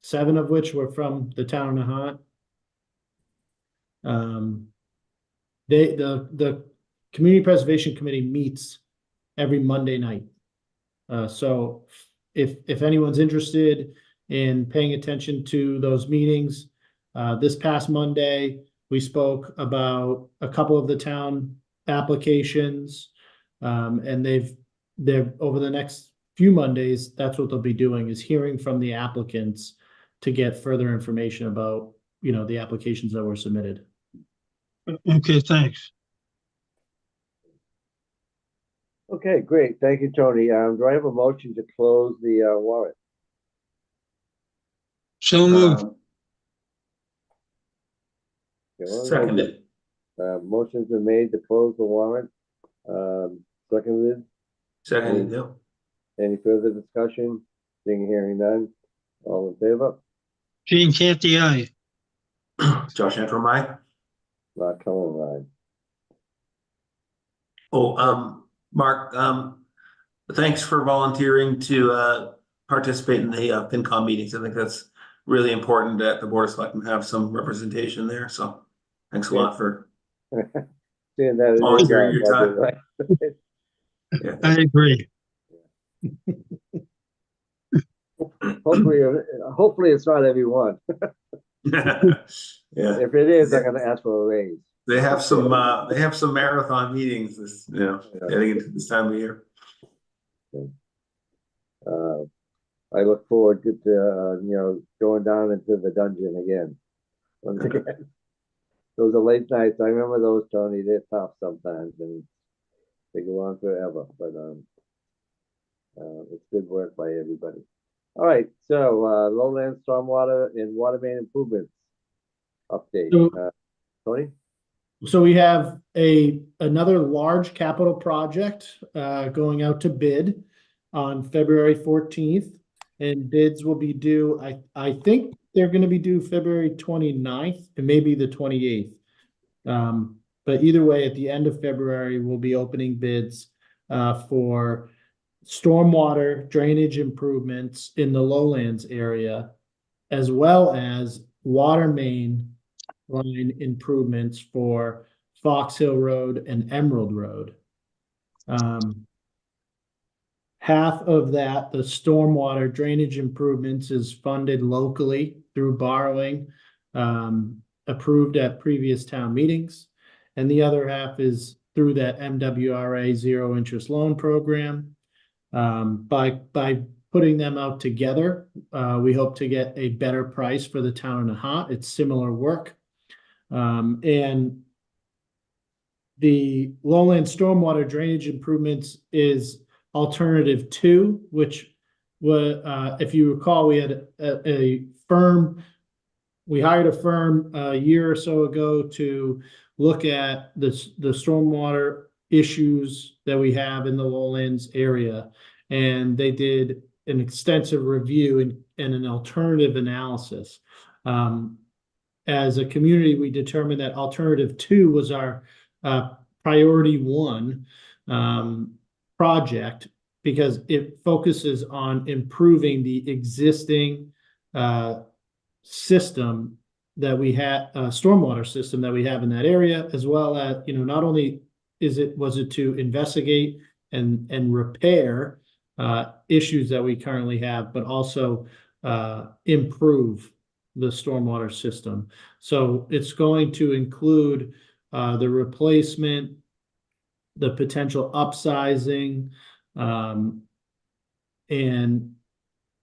S4: 7 of which were from the town of Nahant. The Community Preservation Committee meets every Monday night. So if anyone's interested in paying attention to those meetings, this past Monday, we spoke about a couple of the town applications, and they're over the next few Mondays, that's what they'll be doing, is hearing from the applicants to get further information about, the applications that were submitted.
S1: Okay, thanks.
S3: Okay, great. Thank you, Tony. Do I have a motion to close the warrant?
S1: So moved.
S2: Seconded.
S3: Motion's been made to close the warrant. Seconded.
S2: Seconded, yeah.
S3: Any further discussion? Seeing, hearing none. All in favor?
S1: Gene Canty, aye.
S2: Josh Antrim, aye.
S3: Mark Cullen,
S2: Oh, Mark, thanks for volunteering to participate in the FinCom meetings. I think that's really important that the Board of Selectmen have some representation there. So thanks a lot for
S3: aye. Seeing that.
S2: volunteering your time.
S3: Right.
S2: Yeah.
S1: I agree.
S3: Hopefully it's not everyone.
S2: Yeah,
S3: If it is, I'm gonna ask for a raise.
S2: they have some marathon meetings this, getting into this time of year.
S3: I look forward to going down into the dungeon again. Once again. Those are late nights. I remember those, Tony. They're tough sometimes, and they go on forever. But it's good work by everybody. All right, so lowland stormwater and water main improvements update. Tony?
S4: So we have another large capital project going out to bid on February 14th, and bids will be due, I think they're going to be due February 29th and maybe the 28th. But either way, at the end of February, we'll be opening bids for stormwater drainage improvements in the lowlands area, as well as water main line improvements for Fox Hill Road and Emerald Road. Half of that, the stormwater drainage improvements, is funded locally through borrowing approved at previous town meetings. And the other half is through that MWRA zero interest loan program. By putting them out together, we hope to get a better price for the town of Nahant. It's similar work. And the lowland stormwater drainage improvements is alternative 2, which was, if you recall, we had a firm. We hired a firm a year or so ago to look at the stormwater issues that we have in the lowlands area, and they did an extensive review and an alternative analysis. As a community, we determined that alternative 2 was our priority 1 project, because it focuses on improving the existing system that we had, stormwater system that we have in that area, as well as, not only was it to investigate and repair issues that we currently have, but also improve the stormwater system. So it's going to include the replacement the potential upsizing, and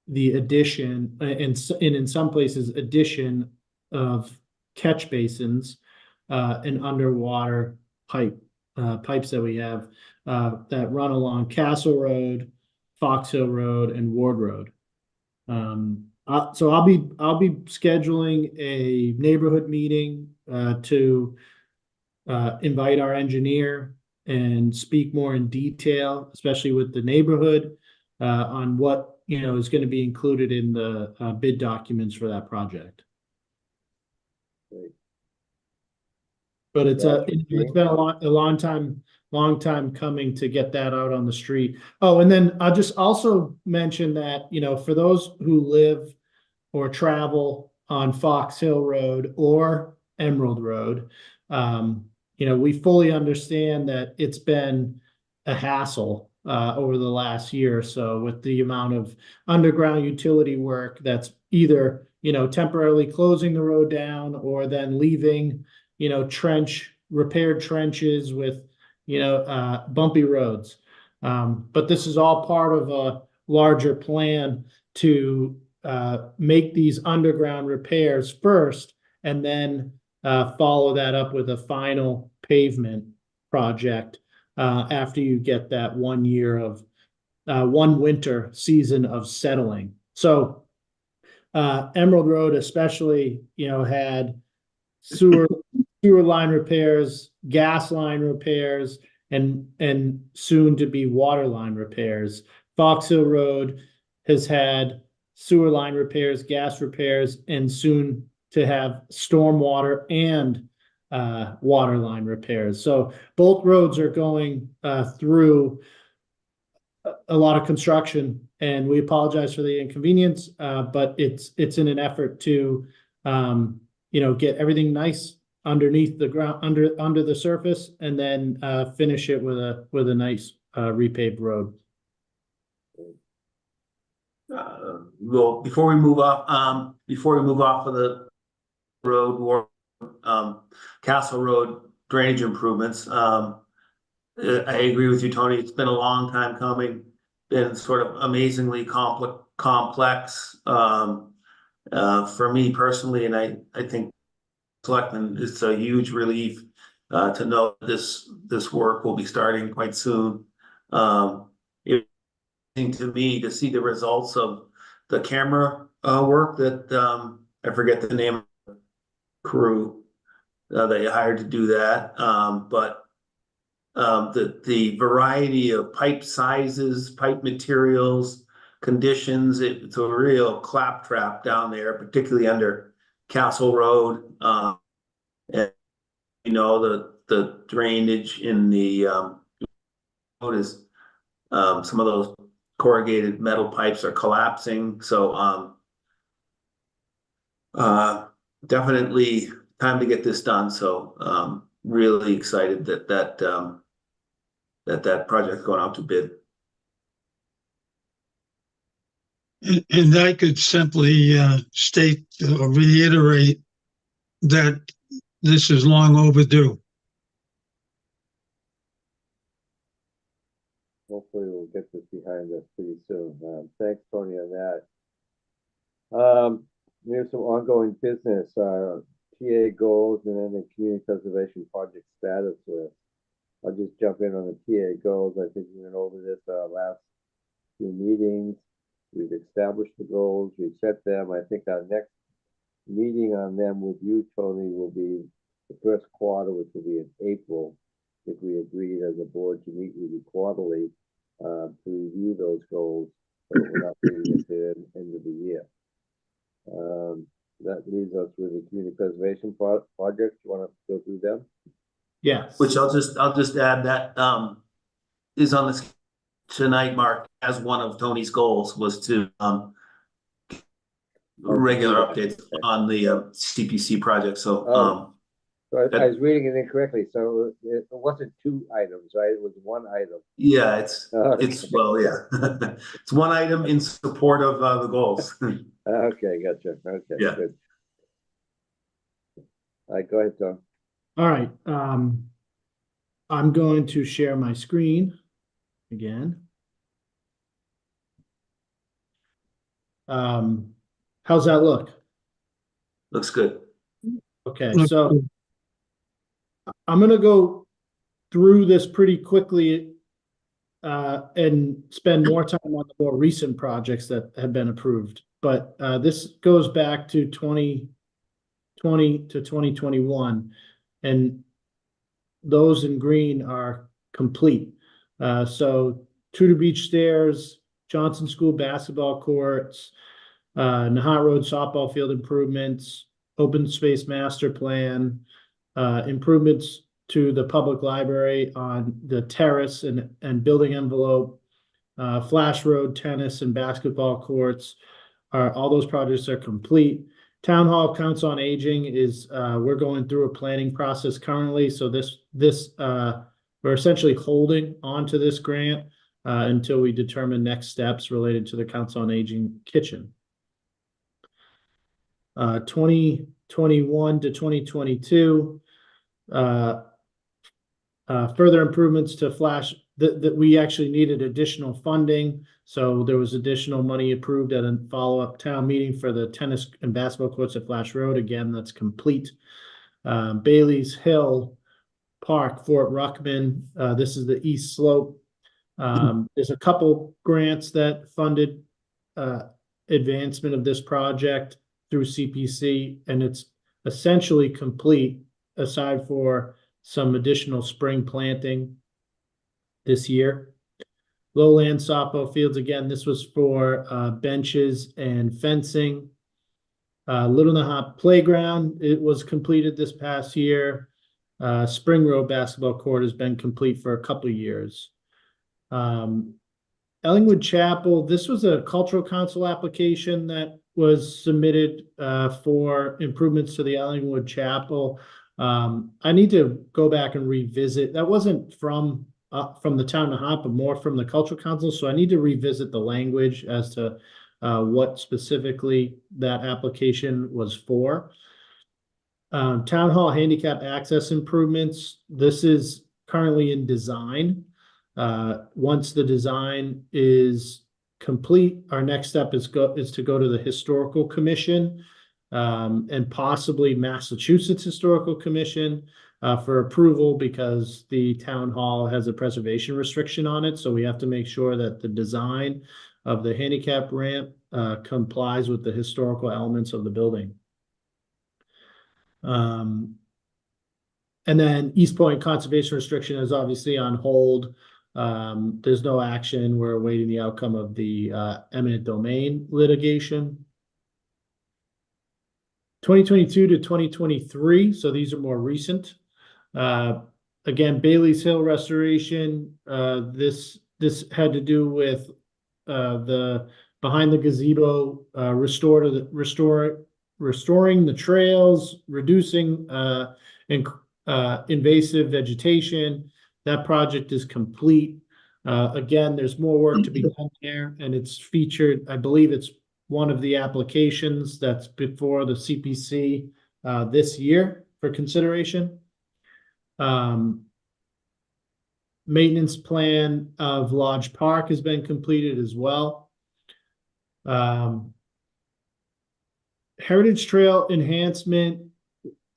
S4: the addition, and in some places, addition of catch basins, and underwater pipes that we have, that run along Castle Road, Fox Hill Road, and Ward Road. So I'll be scheduling a neighborhood meeting to invite our engineer and speak more in detail, especially with the neighborhood, on what is going to be included in the bid documents for that project.
S3: Great.
S4: But it's
S3: Gene?
S4: been a long time coming to get that out on the street. Oh, and then I'll just also mention that, for those who live or travel on Fox Hill Road or Emerald Road, we fully understand that it's been a hassle over the last year or so with the amount of underground utility work that's either, temporarily closing the road down or then leaving, repaired trenches with, bumpy roads. But this is all part of a larger plan to make these underground repairs first and then follow that up with a final pavement project after you get that 1 year of one winter season of settling. So Emerald Road especially, had sewer line repairs, gas line repairs, and soon to be water line repairs. Fox Hill Road has had sewer line repairs, gas repairs, and soon to have stormwater and water line repairs. So both roads are going through a lot of construction, and we apologize for the inconvenience, but it's in an effort to get everything nice underneath the ground, under the surface, and then finish it with a nice repaved road.
S2: Well, before we move off of the road or Castle Road drainage improvements, I agree with you, Tony. It's been a long time coming, been sort of amazingly complex for me personally, and I think Selectmen, it's a huge relief to know this work will be starting quite soon. To me, to see the results of the camera work that I forget the name of the crew they hired to do that, but the variety of pipe sizes, pipe materials, conditions, it's a real claptrap down there, particularly under Castle Road. And the drainage in the road is some of those corrugated metal pipes are collapsing. So definitely time to get this done. So really excited that project's going out to bid.
S1: And I could simply state or reiterate that this is long overdue.
S3: Hopefully we'll get this behind us pretty soon. Thanks, Tony, on that. There's some ongoing business, TA goals, and then the community preservation project status list. I'll just jump in on the TA goals. I think we went over this last few meetings. We've established the goals, we've set them. I think our next meeting on them with you, Tony, will be the first quarter, which will be in April. I think we agreed as a board to meet with you quarterly to review those goals, so we're not meeting at the end of the year. That leaves us with the community preservation projects. You want to go through them?
S4: Yes.
S2: Which I'll just add that is on this tonight, Mark, as one of Tony's goals was to regular updates on the CPC project. So
S3: so I was reading it incorrectly. So it wasn't 2 items, right? It was 1 item.
S2: Yeah, it's well, yeah, it's 1 item in support of the goals.
S3: Okay, gotcha. Okay,
S2: yeah.
S3: Good. All right, go ahead, Tom.
S4: All right. I'm going to share my screen again. How's that look?
S2: Looks good.
S4: Okay, so I'm gonna go through this pretty quickly and spend more time on the more recent projects that have been approved. But this goes back to 2020 to 2021, and those in green are complete. So Tudor Beach Stairs, Johnson School basketball courts, Nahant Road softball field improvements, open space master plan, improvements to the public library on the terrace and building envelope, Flash Road tennis and basketball courts. All those projects are complete. Town Hall Council on Aging is we're going through a planning process currently. So we're essentially holding onto this grant until we determine next steps related to the Council on Aging kitchen. 2021 to 2022, further improvements to Flash that we actually needed additional funding. So there was additional money approved at a follow-up town meeting for the tennis and basketball courts at Flash Road. Again, that's complete. Bailey's Hill Park, Fort Ruckman. This is the East Slope. There's a couple grants that funded advancement of this project through CPC, and it's essentially complete aside for some additional spring planting this year. Lowland softball fields, again, this was for benches and fencing. Little Nahant Playground, it was completed this past year. Spring Road basketball court has been complete for a couple of years. Ellingwood Chapel, this was a cultural council application that was submitted for improvements to the Ellingwood Chapel. I need to go back and revisit. That wasn't from the town of Nahant, but more from the cultural council. So I need to revisit the language as to what specifically that application was for. Town Hall handicap access improvements. This is currently in design. Once the design is complete, our next step is to go to the Historical Commission and possibly Massachusetts Historical Commission for approval, because the town hall has a preservation restriction on it. So we have to make sure that the design of the handicap ramp complies with the historical elements of the building. And then East Point conservation restriction is obviously on hold. There's no action. We're awaiting the outcome of the eminent domain litigation. 2022 to 2023, so these are more recent. Again, Bailey's Hill restoration. This had to do with the behind the gazebo, restoring the trails, reducing invasive vegetation. That project is complete. Again, there's more work to be done there, and it's featured, I believe it's one of the applications that's before the CPC this year for consideration. Maintenance plan of Lodge Park has been completed as well. Heritage Trail enhancement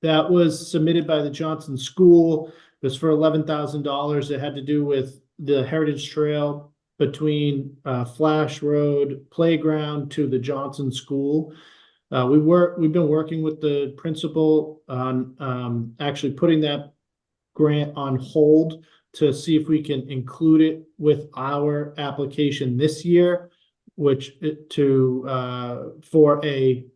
S4: that was submitted by the Johnson School. It was for $11,000. It had to do with the Heritage Trail between Flash Road Playground to the Johnson School. We've been working with the principal on actually putting that grant on hold to see if we can include it with our application this year, which for a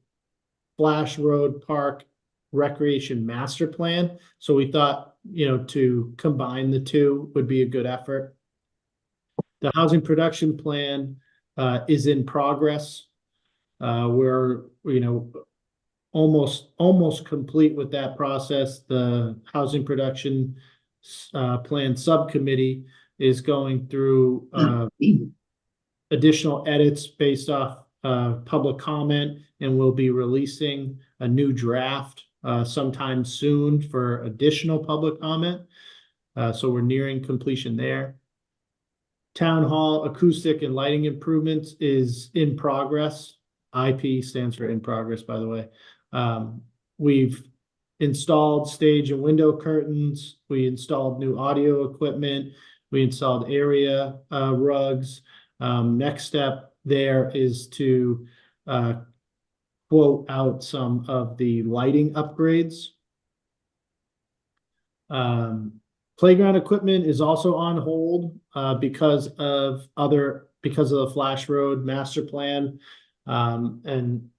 S4: Flash Road Park Recreation Master Plan. So we thought, to combine the two would be a good effort. The housing production plan is in progress. We're, almost complete with that process. The housing production plan subcommittee is going through additional edits based off public comment, and we'll be releasing a new draft sometime soon for additional public comment. So we're nearing completion there. Town hall acoustic and lighting improvements is in progress. IP stands for in progress, by the way. We've installed stage and window curtains. We installed new audio equipment. We installed area rugs. Next step there is to quote out some of the lighting upgrades. Playground equipment is also on hold because of the Flash Road master plan. And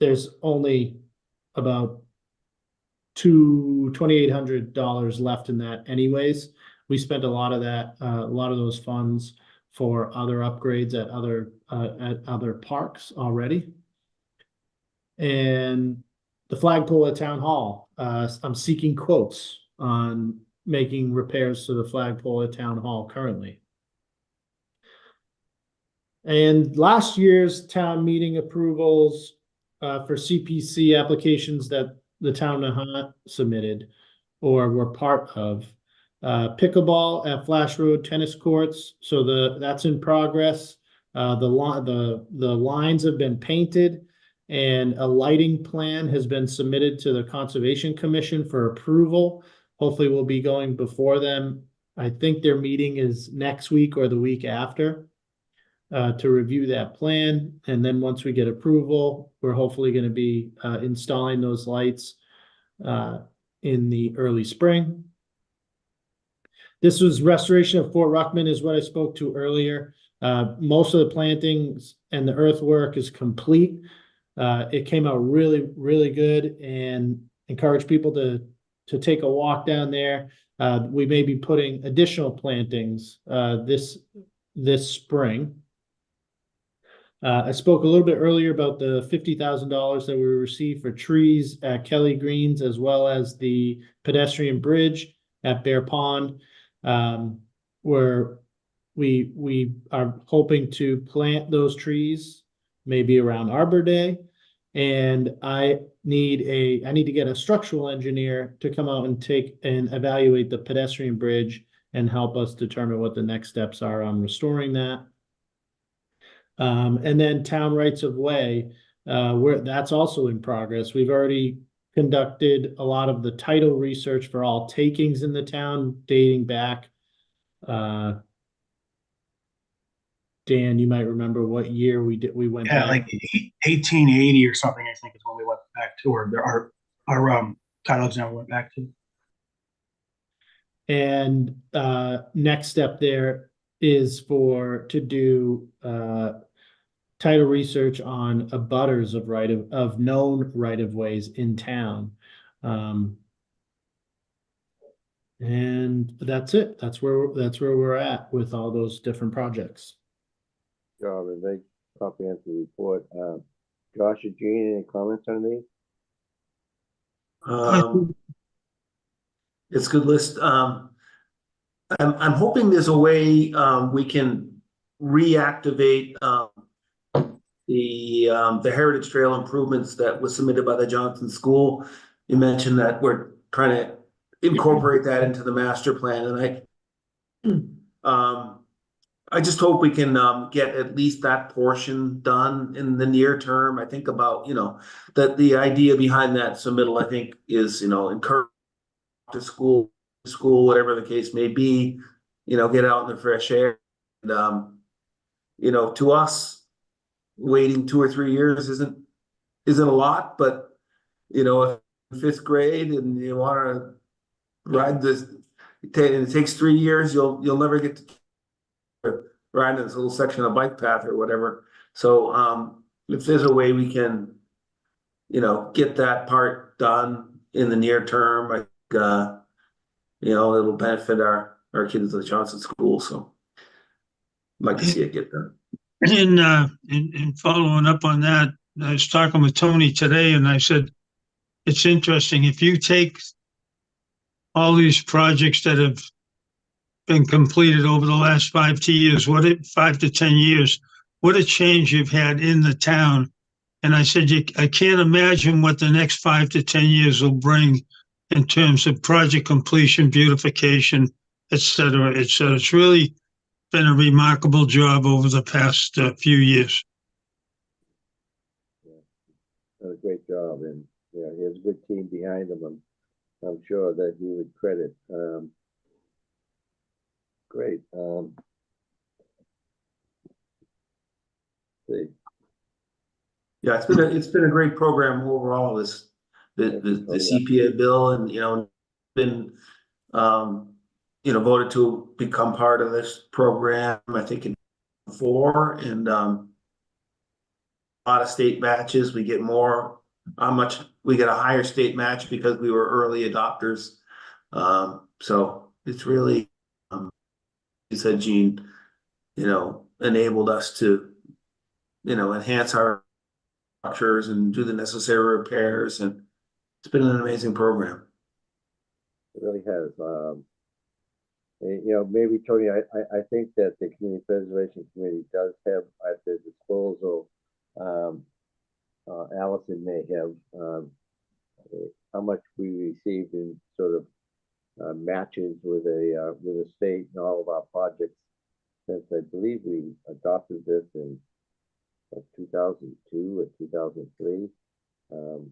S4: there's only about $2,800 left in that anyways. We spent a lot of those funds for other upgrades at other parks already. And the flagpole at Town Hall, I'm seeking quotes on making repairs to the flagpole at Town Hall currently. And last year's town meeting approvals for CPC applications that the town of Nahant submitted or were part of. Pickleball at Flash Road tennis courts, so that's in progress. The lines have been painted, and a lighting plan has been submitted to the Conservation Commission for approval. Hopefully, we'll be going before them. I think their meeting is next week or the week after to review that plan. And then once we get approval, we're hopefully going to be installing those lights in the early spring. This was restoration of Fort Ruckman is what I spoke to earlier. Most of the plantings and the earthwork is complete. It came out really, really good, and encourage people to take a walk down there. We may be putting additional plantings this spring. I spoke a little bit earlier about the $50,000 that we received for trees at Kelly Greens, as well as the pedestrian bridge at Bear Pond, where we are hoping to plant those trees maybe around Arbor Day. And I need to get a structural engineer to come out and take and evaluate the pedestrian bridge and help us determine what the next steps are on restoring that. And then town rights of way, where that's also in progress. We've already conducted a lot of the title research for all takings in the town dating back. Dan, you might remember what year we went back.
S5: Like 1880 or something, I think is when we went back to, or our title exam went back to.
S4: And next step there is to do title research on abutters of known right-of-ways in town. And that's it. That's where we're at with all those different projects.
S3: Job, a very comprehensive report. Josh or Gene, any comments on these?
S2: It's a good list. I'm hoping there's a way we can reactivate the Heritage Trail improvements that was submitted by the Johnson School. You mentioned that we're trying to incorporate that into the master plan, and I just hope we can get at least that portion done in the near term. I think about, that the idea behind that submittal, I think, is, encourage to school, whatever the case may be, get out in the fresh air. And, to us, waiting 2 or 3 years isn't a lot, but, if fifth grade and you want to ride this, it takes 3 years, you'll never get to ride this little section of bike path or whatever. So if there's a way we can, get that part done in the near term, I think, it'll benefit our kids at the Johnson School. So I'd like to see it get done.
S1: And following up on that, I was talking with Tony today, and I said, it's interesting. If you take all these projects that have been completed over the last 5 to years, 5 to 10 years, what a change you've had in the town. And I said, I can't imagine what the next 5 to 10 years will bring in terms of project completion, beautification, et cetera, et cetera. It's really been a remarkable job over the past few years.
S3: Done a great job, and he has a good team behind him. I'm sure that he would credit. Great. See.
S2: Yeah, it's been a great program overall. The CPA bill, and been voted to become part of this program. I think in 4, and a lot of state matches. We get more. We get a higher state match because we were early adopters. So it's really, you said, Gene, enabled us to, enhance our structures and do the necessary repairs, and it's been an amazing program.
S3: It really has. Maybe Tony, I think that the Community Preservation Committee does have at their disposal, Allison may have, how much we received in sort of matches with a state and all of our projects, since I believe we adopted this in 2002 or 2003,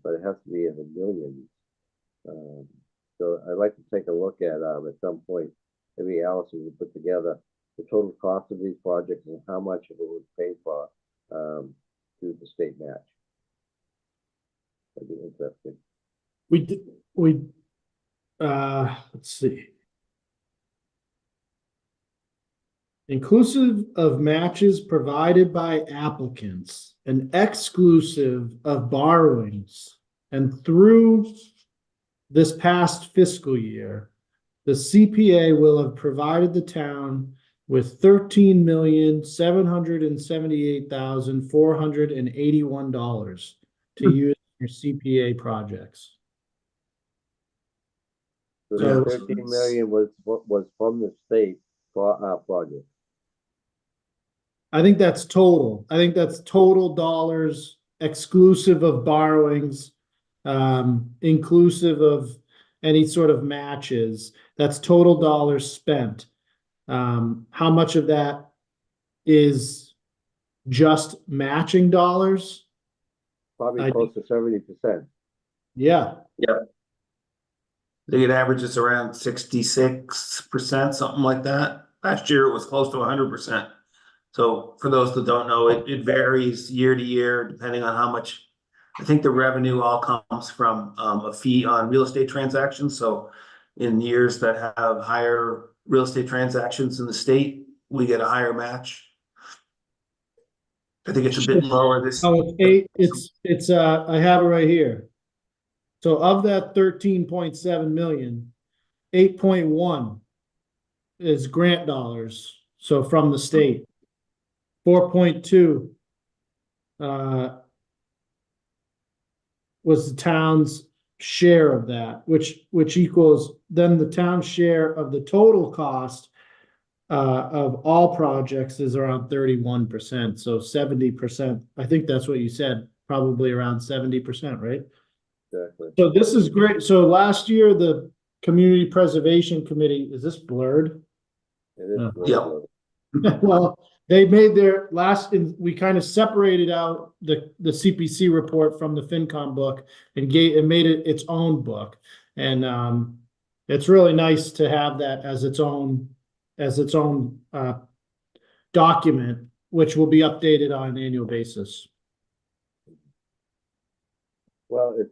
S3: but it has to be in the millions. So I'd like to take a look at some point, maybe Allison will put together the total cost of these projects and how much of it was paid for through the state match. That'd be interesting.
S4: Let's see. Inclusive of matches provided by applicants and exclusive of borrowings, and through this past fiscal year, the CPA will have provided the town with $13,778,481 to use for CPA projects.
S3: So
S4: So-
S3: the 13 million was from the state for our project.
S4: I think that's total. I think that's total dollars exclusive of borrowings, inclusive of any sort of matches. That's total dollars spent. How much of that is just matching dollars?
S3: Probably close to 70%.
S4: Yeah.
S2: Yep. I think it averages around 66%, something like that. Last year it was close to 100%. So for those that don't know, it varies year to year depending on how much. I think the revenue all comes from a fee on real estate transactions. So in years that have higher real estate transactions in the state, we get a higher match. I think it's a bit lower this.
S4: Oh, it's I have it right here. So of that 13.7 million, 8.1 is grant dollars. So from the state. 4.2 was the town's share of that, which equals then the town's share of the total cost of all projects is around 31%. So 70%. I think that's what you said, probably around 70%, right?
S3: Exactly.
S4: So this is great. So last year, the Community Preservation Committee, is this blurred?
S3: It is.
S2: Yeah.
S4: Well, they made their we kind of separated out the CPC report from the FinCom book and made it its own book. And it's really nice to have that as its own document, which will be updated on an annual basis.
S3: Well, as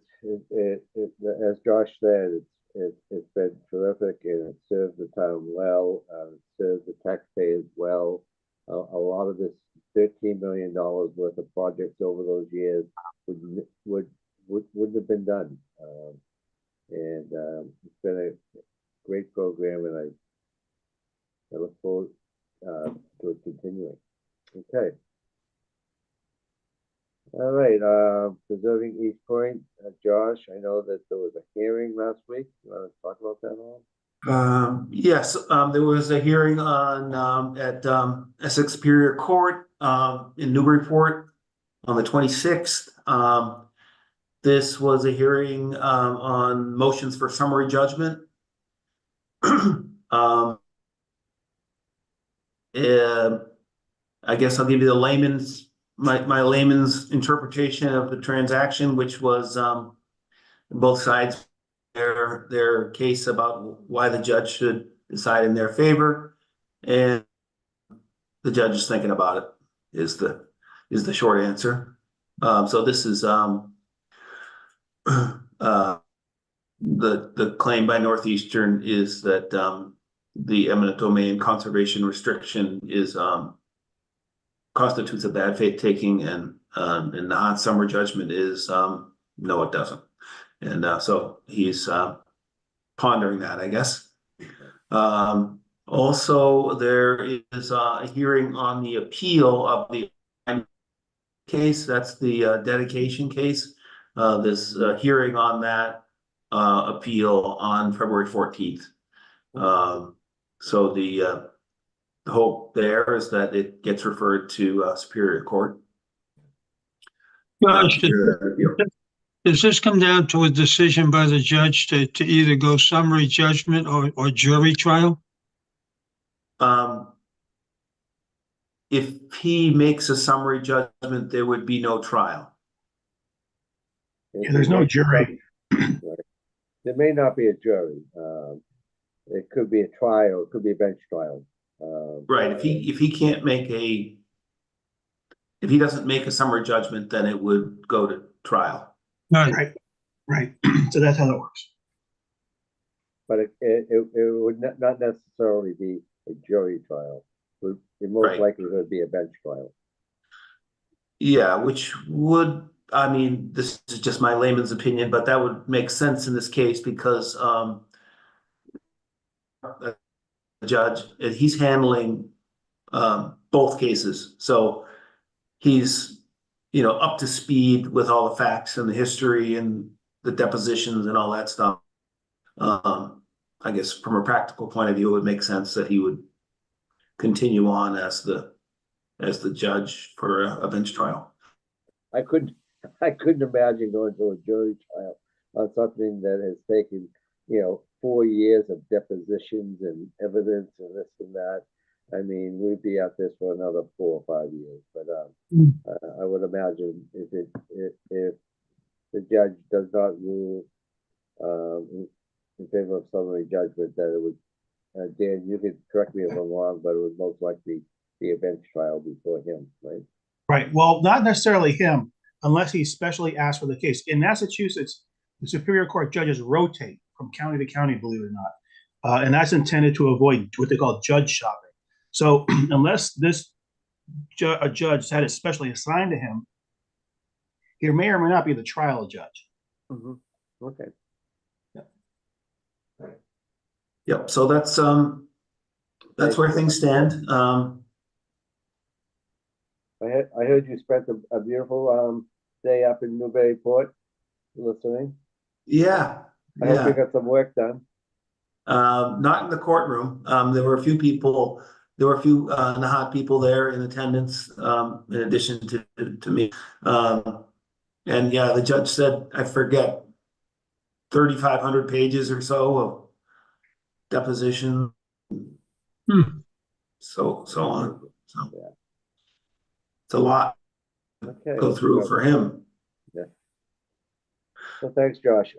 S3: Josh said, it's been terrific, and it serves the town well. It serves the taxpayers well. A lot of this $13 million worth of projects over those years wouldn't have been done. It's been a great program, and I look forward to it continuing. Okay. All right, preserving East Point, Josh, I know that there was a hearing last week. You want to talk about that all?
S2: Yes, there was a hearing on at Essex Superior Court in Newburyport on the 26th. This was a hearing on motions for summary judgment. I guess I'll give you the layman's my layman's interpretation of the transaction, which was both sides their case about why the judge should decide in their favor, and the judge is thinking about it is the short answer. So this is the claim by Northeastern is that the eminent domain conservation restriction is constitutes a bad faith taking, and Nahant's summary judgment is no, it doesn't. And so he's pondering that, I guess. Also, there is a hearing on the appeal of the case. That's the dedication case. This hearing on that appeal on February 14th. So the hope there is that it gets referred to Superior Court.
S1: Josh, does this come down to a decision by the judge to either go summary judgment or jury trial?
S2: If he makes a summary judgment, there would be no trial.
S5: Yeah, there's no jury.
S3: There may not be a jury. It could be a trial. It could be a bench trial.
S2: Right. If he can't make if he doesn't make a summary judgment, then it would go to trial.
S1: Right.
S5: Right. So that's how that works.
S3: But it would not necessarily be a jury trial. It most likely would be a bench trial.
S2: Yeah, which would, I mean, this is just my layman's opinion, but that would make sense in this case because the judge, he's handling both cases. So he's, up to speed with all the facts and the history and the depositions and all that stuff. I guess from a practical point of view, it would make sense that he would continue on as the judge for a bench trial.
S3: I couldn't imagine going to a jury trial on something that has taken 4 years of depositions and evidence and this and that. I mean, we'd be at this for another 4 or 5 years. But I would imagine if the judge does not rule in favor of summary judgment, that it would. Dan, you could correct me if I'm wrong, but it would most likely be a bench trial before him, right?
S5: Right. Well, not necessarily him, unless he specially asked for the case. In Massachusetts, the Superior Court judges rotate from county to county, believe it or not. And that's intended to avoid what they call judge shopping. So unless a judge had it specially assigned to him, he may or may not be the trial judge.
S3: Mm-hmm. Okay.
S2: Yep. So that's where things stand.
S3: I heard you spent a beautiful day up in Newburyport listening.
S2: Yeah.
S3: I hope you got some work done.
S2: Not in the courtroom. There were a few people. There were a few Nahant people there in attendance, in addition to me. And yeah, the judge said, I forget, 3,500 pages or so of deposition, so on. So
S3: yeah.
S2: It's a lot to go through for him.
S3: Yeah. Well, thanks, Josh.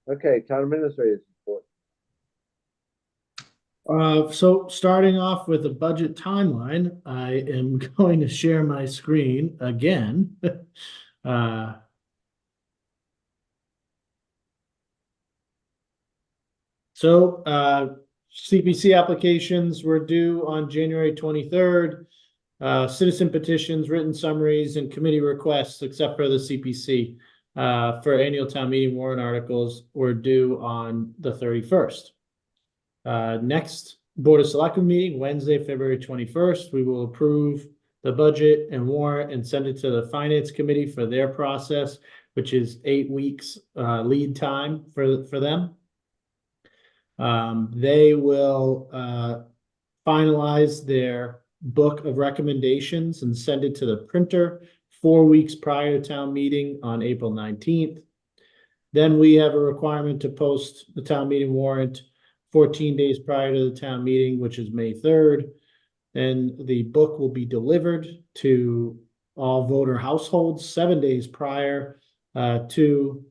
S3: Okay, town administrators report.
S4: So starting off with a budget timeline, I am going to share my screen again. So CPC applications were due on January 23rd. Citizen petitions, written summaries, and committee requests, except for the CPC, for annual town meeting warrant articles were due on the 31st. Next Board of Selectmen meeting, Wednesday, February 21st, we will approve the budget and warrant and send it to the Finance Committee for their process, which is 8 weeks lead time for them. They will finalize their book of recommendations and send it to the printer 4 weeks prior to town meeting on April 19th. Then we have a requirement to post the town meeting warrant 14 days prior to the town meeting, which is May 3rd. And the book will be delivered to all voter households 7 days prior to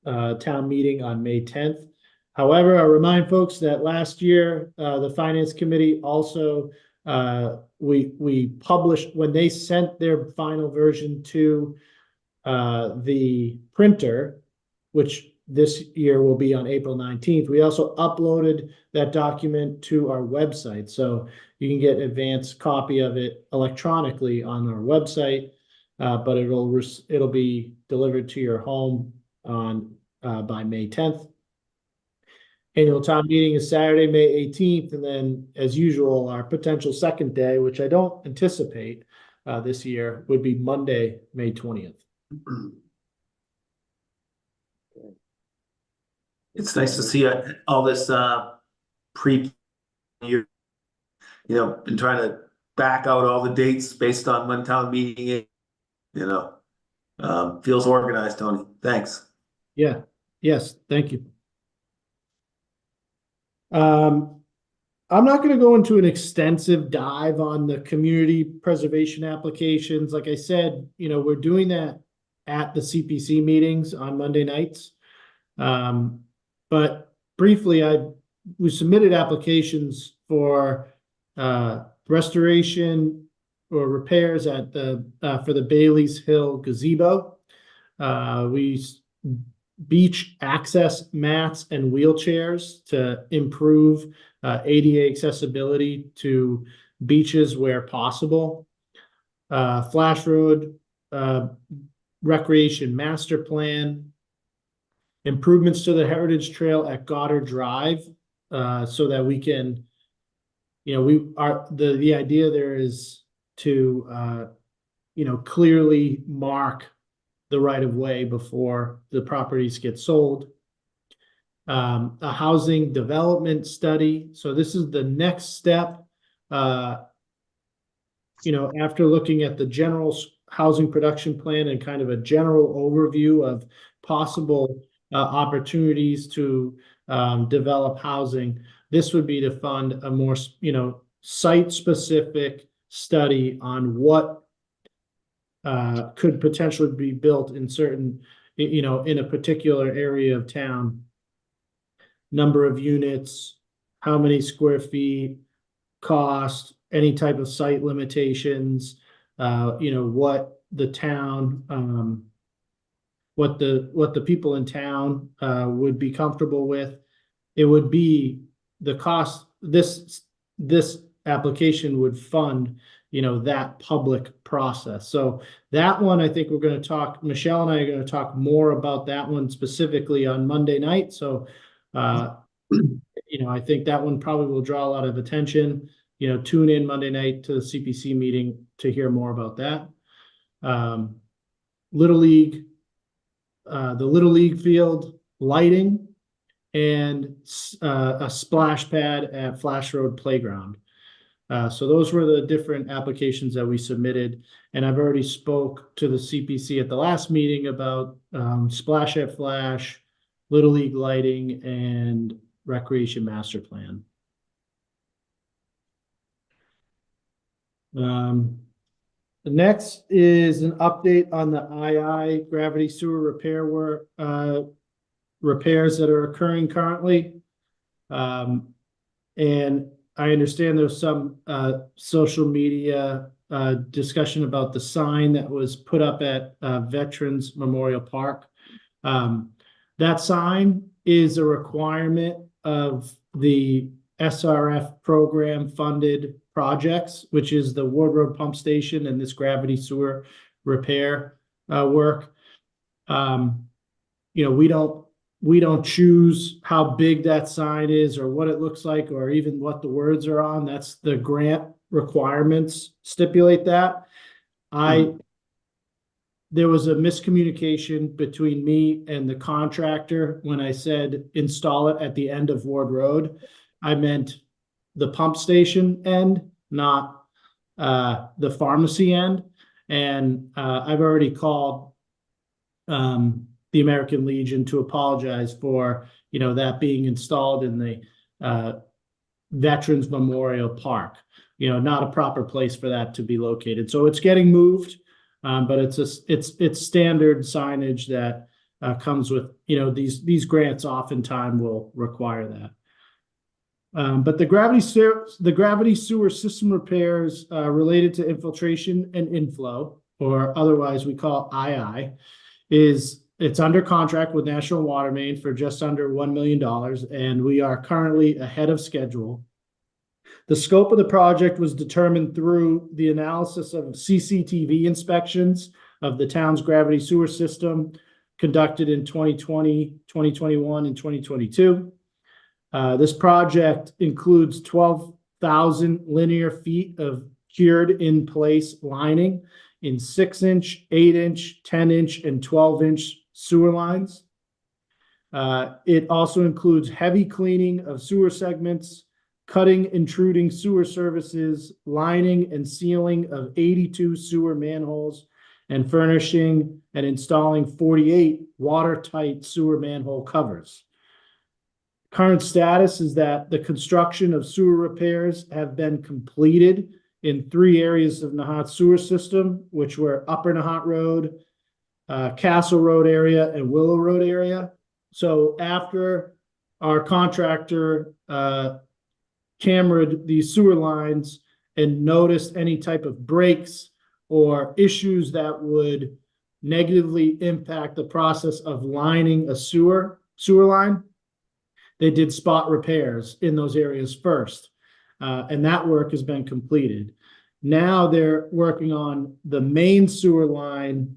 S4: town meeting on May 10th. However, I remind folks that last year, the Finance Committee also, we published, when they sent their final version to the printer, which this year will be on April 19th, we also uploaded that document to our website. So you can get an advanced copy of it electronically on our website, but it'll be delivered to your home on by May 10th. Annual town meeting is Saturday, May 18th, and then, as usual, our potential second day, which I don't anticipate this year, would be Monday, May 20th.
S2: It's nice to see all this you know, been trying to back out all the dates based on when town meeting is, you know. Feels organized, Tony. Thanks.
S4: Yeah, yes, thank you. I'm not going to go into an extensive dive on the community preservation applications. Like I said, you know, we're doing that at the CPC meetings on Monday nights. But briefly, we submitted applications for restoration or repairs at the for the Bailey's Hill gazebo. Beach access mats and wheelchairs to improve ADA accessibility to beaches where possible. Flash Road Recreation Master Plan. Improvements to the Heritage Trail at Goddard Drive, so that we can, you know, the idea there is to, you know, clearly mark the right of way before the properties get sold. A housing development study. So this is the next step. You know, after looking at the general housing production plan and kind of a general overview of possible opportunities to develop housing, this would be to fund a more, you know, site-specific study on what could potentially be built in certain, you know, in a particular area of town. Number of units, how many square feet, cost, any type of site limitations, you know, what the town, what the people in town would be comfortable with. It would be the cost, this application would fund, you know, that public process. So that one, I think we're going to talk, Michelle and I are going to talk more about that one specifically on Monday night. So, you know, I think that one probably will draw a lot of attention. You know, tune in Monday night to the CPC meeting to hear more about that. Little League, the Little League field lighting, and a splash pad at Flash Road Playground. So those were the different applications that we submitted, and I've already spoke to the CPC at the last meeting about Splash at Flash, Little League lighting, and Recreation Master Plan. The next is an update on the II gravity sewer repair work, repairs that are occurring currently. And I understand there's some social media discussion about the sign that was put up at Veterans Memorial Park. That sign is a requirement of the SRF program funded projects, which is the Ward Road Pump Station and this gravity sewer repair work. You know, we don't choose how big that sign is or what it looks like or even what the words are on. That's the grant requirements stipulate that. There was a miscommunication between me and the contractor when I said install it at the end of Ward Road. I meant the pump station end, not the pharmacy end. And I've already called the American Legion to apologize for, that being installed in the Veterans Memorial Park. Not a proper place for that to be located. So it's getting moved, but it's standard signage that comes with, these grants oftentimes will require that. But the gravity sewer system repairs related to infiltration and inflow, or otherwise we call II, it's under contract with National Water Main for just under $1 million, and we are currently ahead of schedule. The scope of the project was determined through the analysis of CCTV inspections of the town's gravity sewer system conducted in 2020, 2021, and 2022. This project includes 12,000 linear feet of cured in place lining in 6-inch, 8-inch, 10-inch, and 12-inch sewer lines. It also includes heavy cleaning of sewer segments, cutting intruding sewer services, lining and sealing of 82 sewer manholes, and furnishing and installing 48 watertight sewer manhole covers. Current status is that the construction of sewer repairs have been completed in 3 areas of Nahant sewer system, which were Upper Nahant Road, Castle Road area, and Willow Road area. So after our contractor cameraed these sewer lines and noticed any type of breaks or issues that would negatively impact the process of lining a sewer line, they did spot repairs in those areas first, and that work has been completed. Now they're working on the main sewer line,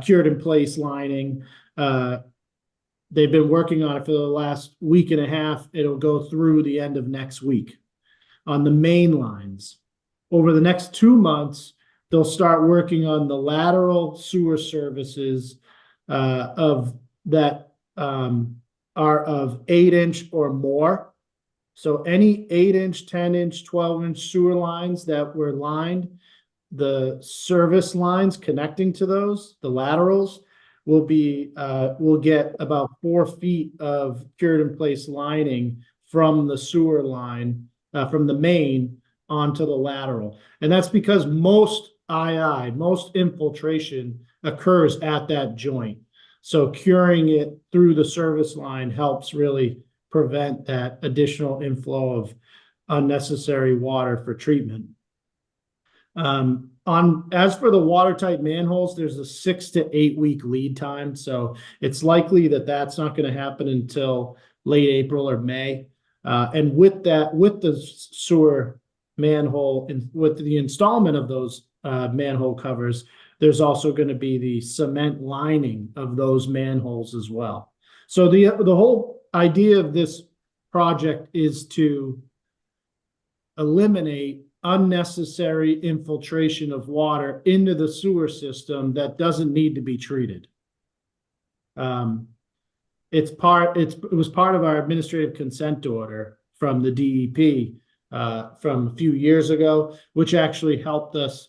S4: cured in place lining. They've been working on it for the last week and a half. It'll go through the end of next week on the main lines. Over the next 2 months, they'll start working on the lateral sewer services of that are of 8-inch or more. So any 8-inch, 10-inch, 12-inch sewer lines that were lined, the service lines connecting to those, the laterals, will get about 4 feet of cured in place lining from the sewer line, from the main onto the lateral. And that's because most infiltration occurs at that joint. So curing it through the service line helps really prevent that additional inflow of unnecessary water for treatment. As for the watertight manholes, there's a 6 to 8 week lead time. So it's likely that that's not going to happen until late April or May. And with the sewer manhole and with the installment of those manhole covers, there's also going to be the cement lining of those manholes as well. So the whole idea of this project is to eliminate unnecessary infiltration of water into the sewer system that doesn't need to be treated. It was part of our administrative consent order from the DEP from a few years ago, which actually helped us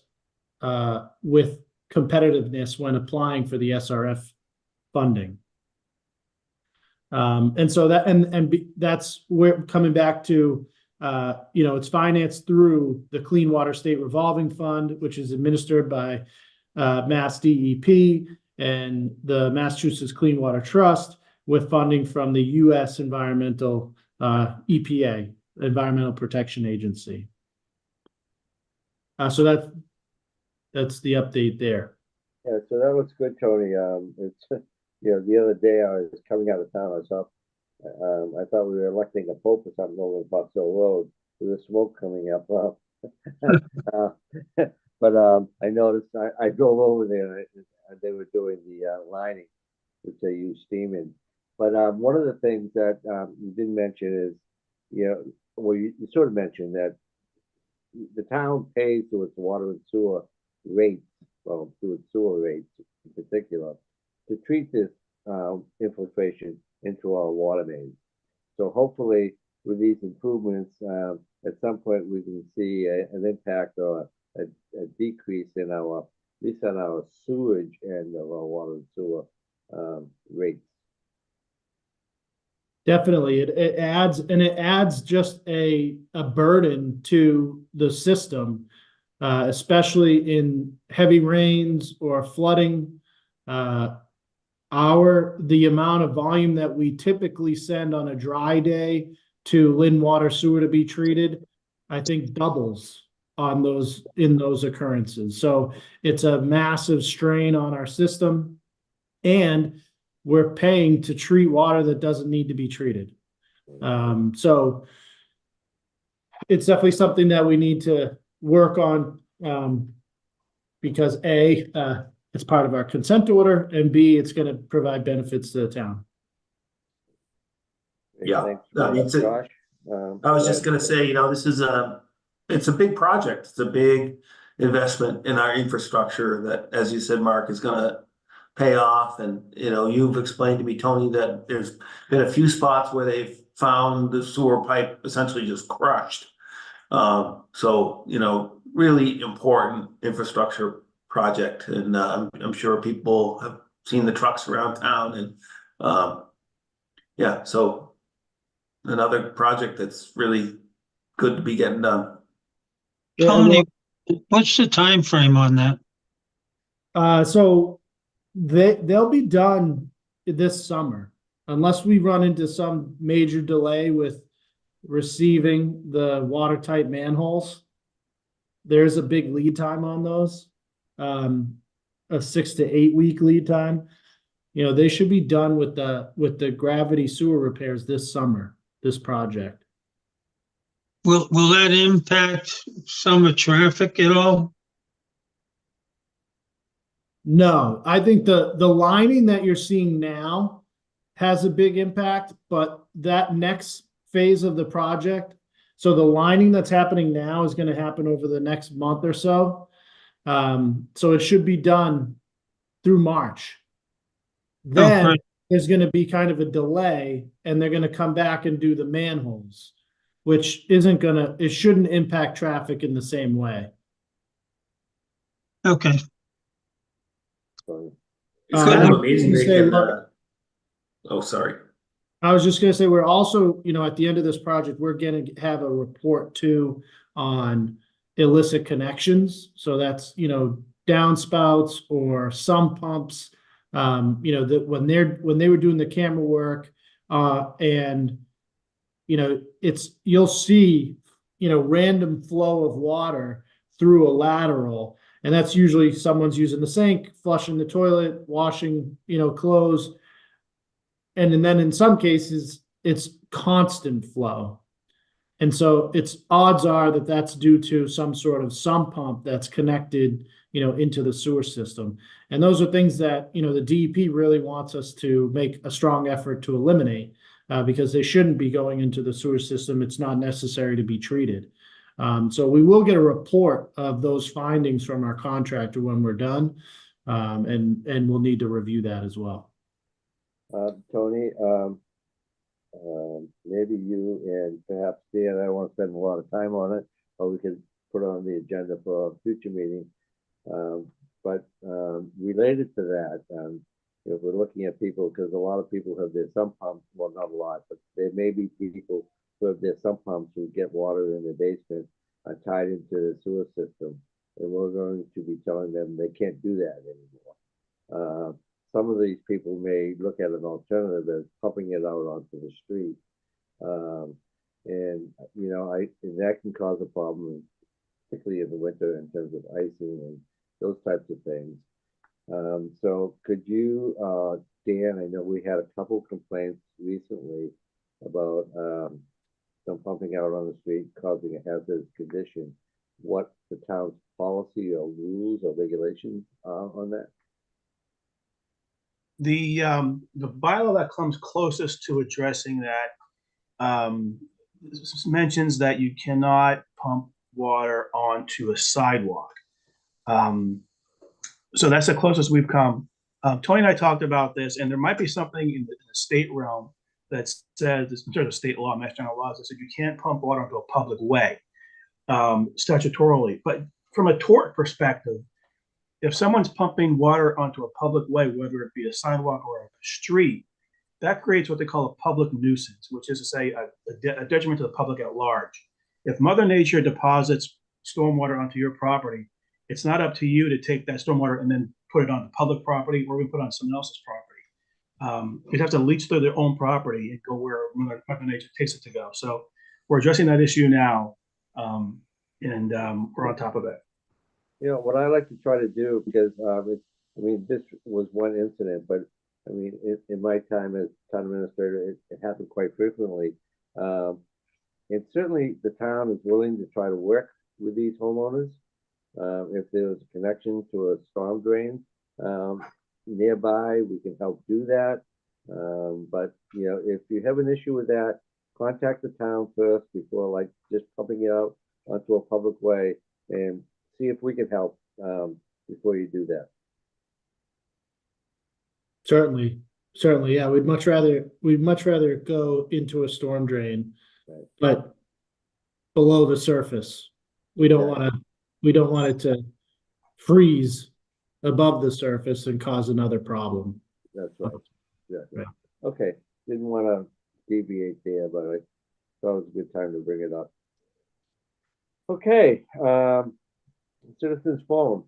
S4: with competitiveness when applying for the SRF funding. And so that's where coming back to it's financed through the Clean Water State Revolving Fund, which is administered by Mass DEP and the Massachusetts Clean Water Trust, with funding from the U.S. Environmental EPA, Environmental Protection Agency. So that's the update there.
S3: Yeah, so that looks good, Tony. It's the other day I was coming out of town. I thought we were electing a pope or something over Box Hill Road with the smoke coming up. But I noticed I drove over there and they were doing the lining, which they use steam in. But one of the things that you didn't mention is, you sort of mentioned that the town pays to its water and sewer rates, well, to its sewer rates in particular, to treat this infiltration into our water mains. So hopefully with these improvements, at some point we can see an impact or a decrease in our least on our sewage end of our water and sewer, rates.
S4: Definitely, it adds just a burden to the system, especially in heavy rains or flooding. The amount of volume that we typically send on a dry day to Lynn Water Sewer to be treated, I think doubles on those occurrences. So it's a massive strain on our system, and we're paying to treat water that doesn't need to be treated. So it's definitely something that we need to work on, because A, it's part of our consent order, and B, it's going to provide benefits to the town.
S2: Yeah.
S3: Thanks
S2: No,
S3: for that,
S2: it's a-
S3: Josh.
S2: I was just gonna say, this is it's a big project. It's a big investment in our infrastructure that, as you said, Mark, is gonna pay off. And, you've explained to me, Tony, that there's been a few spots where they've found the sewer pipe essentially just crushed. So, really important infrastructure project. And I'm sure people have seen the trucks around town, and yeah, so another project that's really good to be getting done.
S1: Tony, what's the time frame on that?
S4: So they'll be done this summer, unless we run into some major delay with receiving the watertight manholes. There's a big lead time on those, a 6 to 8 week lead time. They should be done with the gravity sewer repairs this summer, this project.
S1: Will that impact summer traffic at all?
S4: No, I think the lining that you're seeing now has a big impact, but that next phase of the project, so the lining that's happening now is going to happen over the next month or so. So it should be done through March. Then
S1: great.
S4: there's going to be kind of a delay, and they're going to come back and do the manholes, which it shouldn't impact traffic in the same way.
S1: Okay.
S3: Sorry.
S2: It's kind of amazing they
S4: say,
S2: can, oh, sorry.
S4: I was just going to say, we're also, at the end of this project, we're going to have a report too on illicit connections. So that's, downspouts or sump pumps, that when they were doing the camera work, and, you'll see, random flow of water through a lateral. And that's usually someone's using the sink, flushing the toilet, washing, clothes. And then in some cases, it's constant flow. And so odds are that that's due to some sort of sump pump that's connected, into the sewer system. And those are things that, the DEP really wants us to make a strong effort to eliminate, because they shouldn't be going into the sewer system. It's not necessary to be treated. So we will get a report of those findings from our contractor when we're done, and we'll need to review that as well.
S3: Tony, maybe you and perhaps Dan, I don't want to spend a lot of time on it, but we could put it on the agenda for a future meeting. But related to that, if we're looking at people, because a lot of people have their sump pumps, well, not a lot, but there may be people who have their sump pumps who get water in their basement tied into the sewer system, and we're going to be telling them they can't do that anymore. Some of these people may look at an alternative as pumping it out onto the street, and that can cause a problem, particularly in the winter in terms of icing and those types of things. So could you, Dan, I know we had a couple complaints recently about some pumping out on the street causing a hazardous condition. What the town's policy or rules or regulations are on that?
S5: The bylaw that comes closest to addressing that mentions that you cannot pump water onto a sidewalk. So that's the closest we've come. Tony and I talked about this, and there might be something in the state realm that says, in terms of state law, Mass General laws, that said you can't pump water into a public way, statutorily. But from a tort perspective, if someone's pumping water onto a public way, whether it be a sidewalk or a street, that creates what they call a public nuisance, which is to say a detriment to the public at large. If Mother Nature deposits stormwater onto your property, it's not up to you to take that stormwater and then put it on public property or we put it on someone else's property. You'd have to leach through their own property and go where Mother Nature takes it to go. So we're addressing that issue now, and we're on top of it.
S3: You know, what I like to try to do, because I mean, this was one incident, but I mean, in my time as town administrator, it happened quite frequently. And certainly the town is willing to try to work with these homeowners. If there's a connection to a storm drain nearby, we can help do that. But you know, if you have an issue with that, contact the town first before like just pumping it out onto a public way, and see if we can help before you do that.
S4: Certainly, yeah, we'd much rather go into a storm drain,
S3: Right.
S4: but below the surface. We don't
S3: Yeah.
S4: want it to freeze above the surface and cause another problem.
S3: That's right. Yeah.
S4: Right.
S3: Okay. Didn't want to deviate there, but I thought it was a good time to bring it up. Okay. Citizens Forum.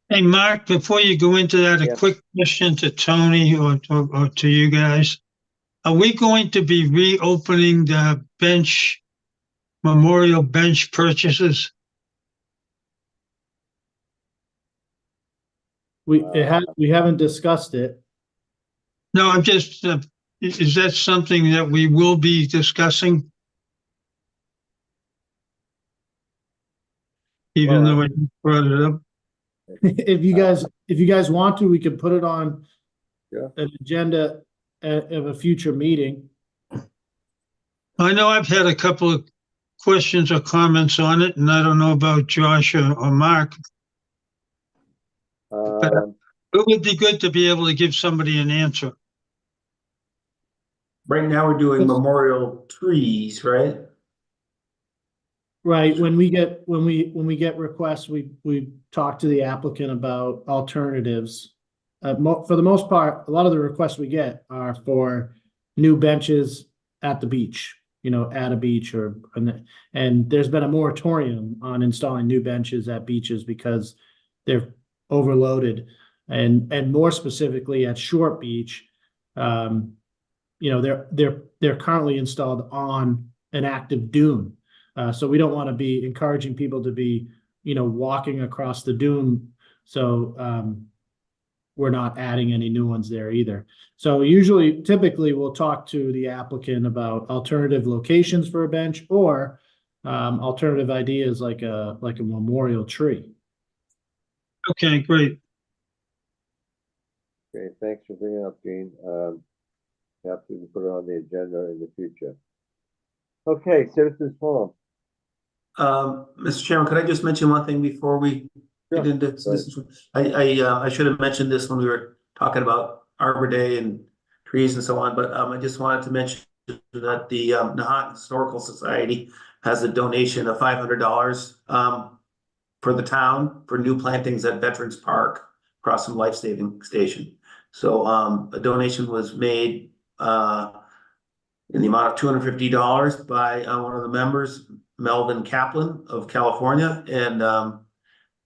S1: Hey, Mark, before you go into that, a
S3: Yeah.
S1: quick question to Tony or to you guys. Are we going to be reopening the memorial bench purchases?
S4: We haven't discussed it.
S1: No, I'm just, is that something that we will be discussing? Even though I brought it up?
S4: If you guys want to, we can put it on
S3: Yeah.
S4: an agenda of a future meeting.
S1: I know I've had a couple of questions or comments on it, and I don't know about Josh or Mark. It would be good to be able to give somebody an answer.
S2: Right now, we're doing memorial trees, right?
S4: Right, when we get requests, we talk to the applicant about alternatives. For the most part, a lot of the requests we get are for new benches at the beach, at a beach and there's been a moratorium on installing new benches at beaches because they're overloaded. And more specifically at Short Beach, they're currently installed on an active dune. So we don't want to be encouraging people to be, walking across the dune. So we're not adding any new ones there either. So typically we'll talk to the applicant about alternative locations for a bench or alternative ideas like a memorial tree.
S1: Okay, great.
S3: Okay, thanks for bringing it up, Gene. Perhaps we can put it on the agenda in the future. Okay, Citizens Forum.
S2: Mr. Chairman, could I just mention one thing before we get into this? I should have mentioned this when we were talking about Arbor Day and trees and so on, but I just wanted to mention that the Nahant Historical Society has a donation of $500 for the town for new plantings at Veterans Park across from Life Saving Station. So a donation was made in the amount of $250 by one of the members, Melvin Kaplan of California, and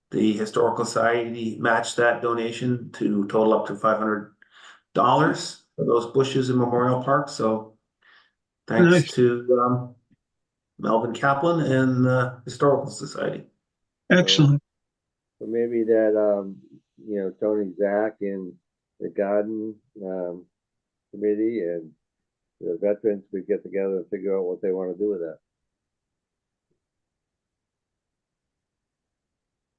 S2: the Historical Society matched that donation to total up to $500 for those bushes in Memorial Park. So thanks
S1: Nice.
S2: to Melvin Kaplan and the Historical Society.
S1: Excellent.
S3: So maybe that, Tony, Zach, and the garden committee and the veterans, we get together and figure out what they want to do with that.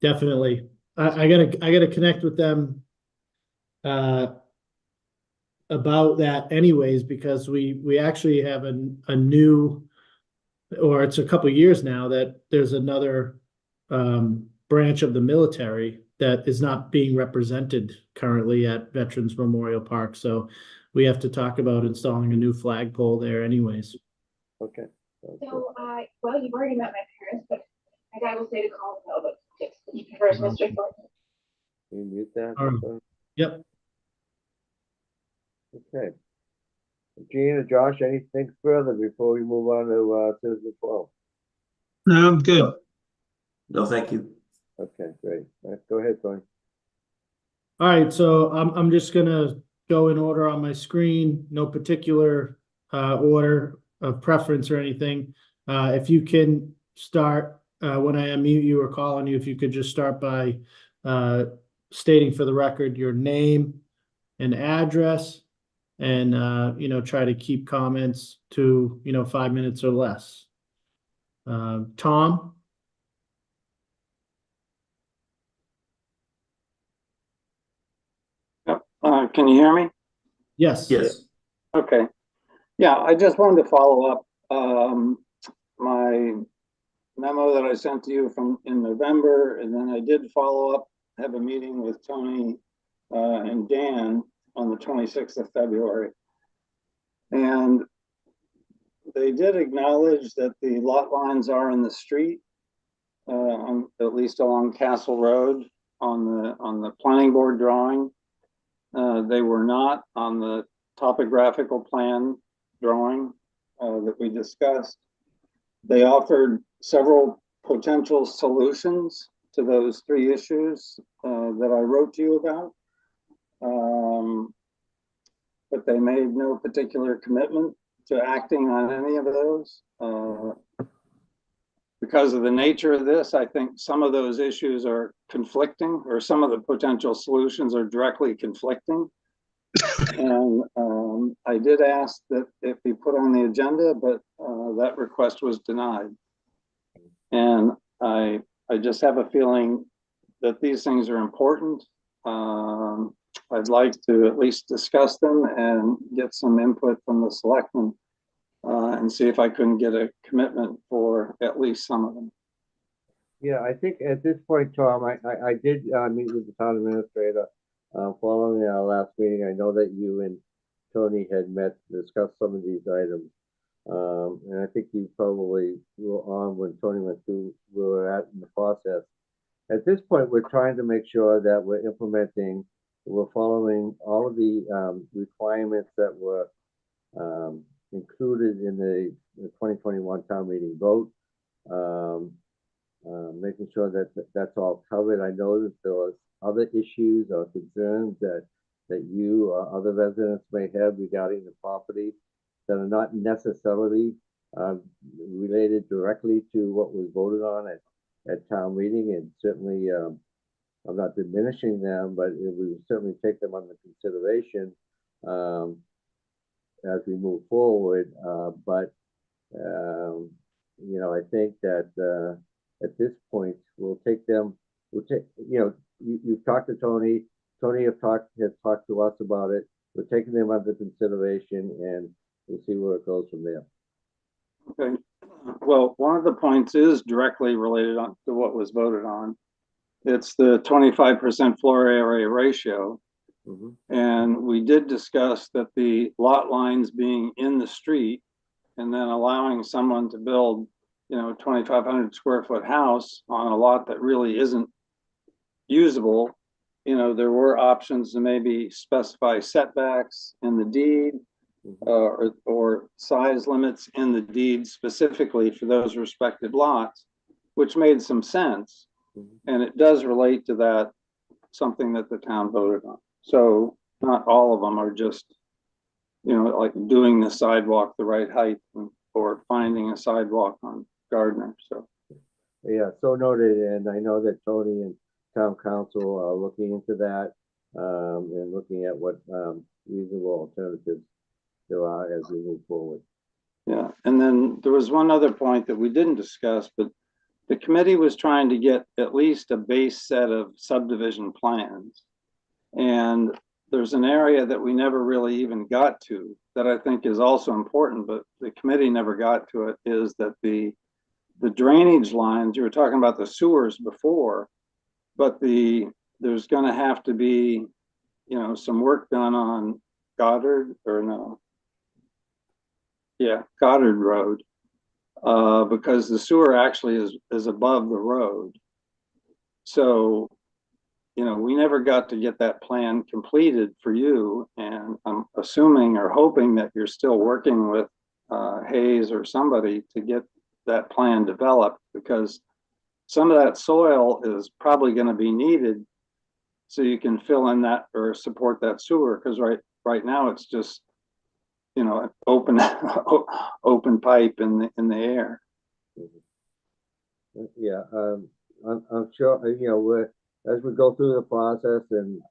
S4: Definitely. I gotta connect with them about that anyways, because we actually have a new, or it's a couple of years now that there's another branch of the military that is not being represented currently at Veterans Memorial Park. So we have to talk about installing a new flagpole there anyways.
S3: Okay.
S7: So, well, you've already met my parents, but my dad will say to call no, but first, Mr. Thornton.
S3: Can you mute that?
S4: All right. Yep.
S3: Okay. Gene or Josh, anything further before we move on to citizen 12?
S1: No, I'm good.
S2: No, thank you.
S3: Okay, great. All right, go ahead, Tony.
S4: All right, so I'm just gonna go in order on my screen, no particular order of preference or anything. If you can start when I unmute you or call on you, if you could just start by stating for the record your name and address, and try to keep comments to 5 minutes or less. Tom?
S8: Can you hear me?
S4: Yes.
S2: Yes.
S8: Okay. Yeah, I just wanted to follow up my memo that I sent to you from in November, and then I did follow up, have a meeting with Tony and Dan on the 26th of February. And they did acknowledge that the lot lines are in the street, at least along Castle Road on the planning board drawing. They were not on the topographical plan drawing that we discussed. They offered several potential solutions to those three issues that I wrote to you about. But they made no particular commitment to acting on any of those. Because of the nature of this, I think some of those issues are conflicting, or some of the potential solutions are directly conflicting. And I did ask that it be put on the agenda, but that request was denied. And I just have a feeling that these things are important. I'd like to at least discuss them and get some input from the selectmen and see if I couldn't get a commitment for at least some of them.
S3: Yeah, I think at this point, Tom, I did meet with the town administrator following our last meeting. I know that you and Tony had met to discuss some of these items. And I think you probably were on when Tony went through where we're at in the process. At this point, we're trying to make sure that we're following all of the requirements that were included in the 2021 town meeting vote. Making sure that that's all covered. I know that there was other issues or concerns that you or other residents may have regarding the property that are not necessarily related directly to what was voted on at town meeting, and certainly I'm not diminishing them, but we will certainly take them under consideration as we move forward. I think that at this point you've talked to Tony. Tony has talked to us about it. We're taking them under consideration, and we'll see where it goes from there.
S8: Okay. Well, one of the points is directly related to what was voted on. It's the 25% floor area ratio.
S3: Mm-hmm.
S8: And we did discuss that the lot lines being in the street and then allowing someone to build, 2,500 square foot house on a lot that really isn't usable. There were options to maybe specify setbacks in the deed, or size limits in the deed specifically for those respective lots, which made some sense. And it does relate to that, something that the town voted on. So not all of them are just, like doing the sidewalk the right height or finding a sidewalk on Gardner. So
S3: yeah, so noted. And I know that Tony and town council are looking into that and looking at what reasonable alternatives there are as we move forward.
S8: Yeah, and then there was one other point that we didn't discuss, but the committee was trying to get at least a base set of subdivision plans. And there's an area that we never really even got to that I think is also important, but the committee never got to it, is that the drainage lines, you were talking about the sewers before, but there's going to have to be, some work done on Goddard Road, because the sewer actually is above the road. So we never got to get that plan completed for you, and I'm assuming or hoping that you're still working with Hayes or somebody to get that plan developed, because some of that soil is probably going to be needed so you can fill in that or support that sewer, because right now it's just open open pipe in the air.
S3: Yeah, I'm sure, as we go through the process and,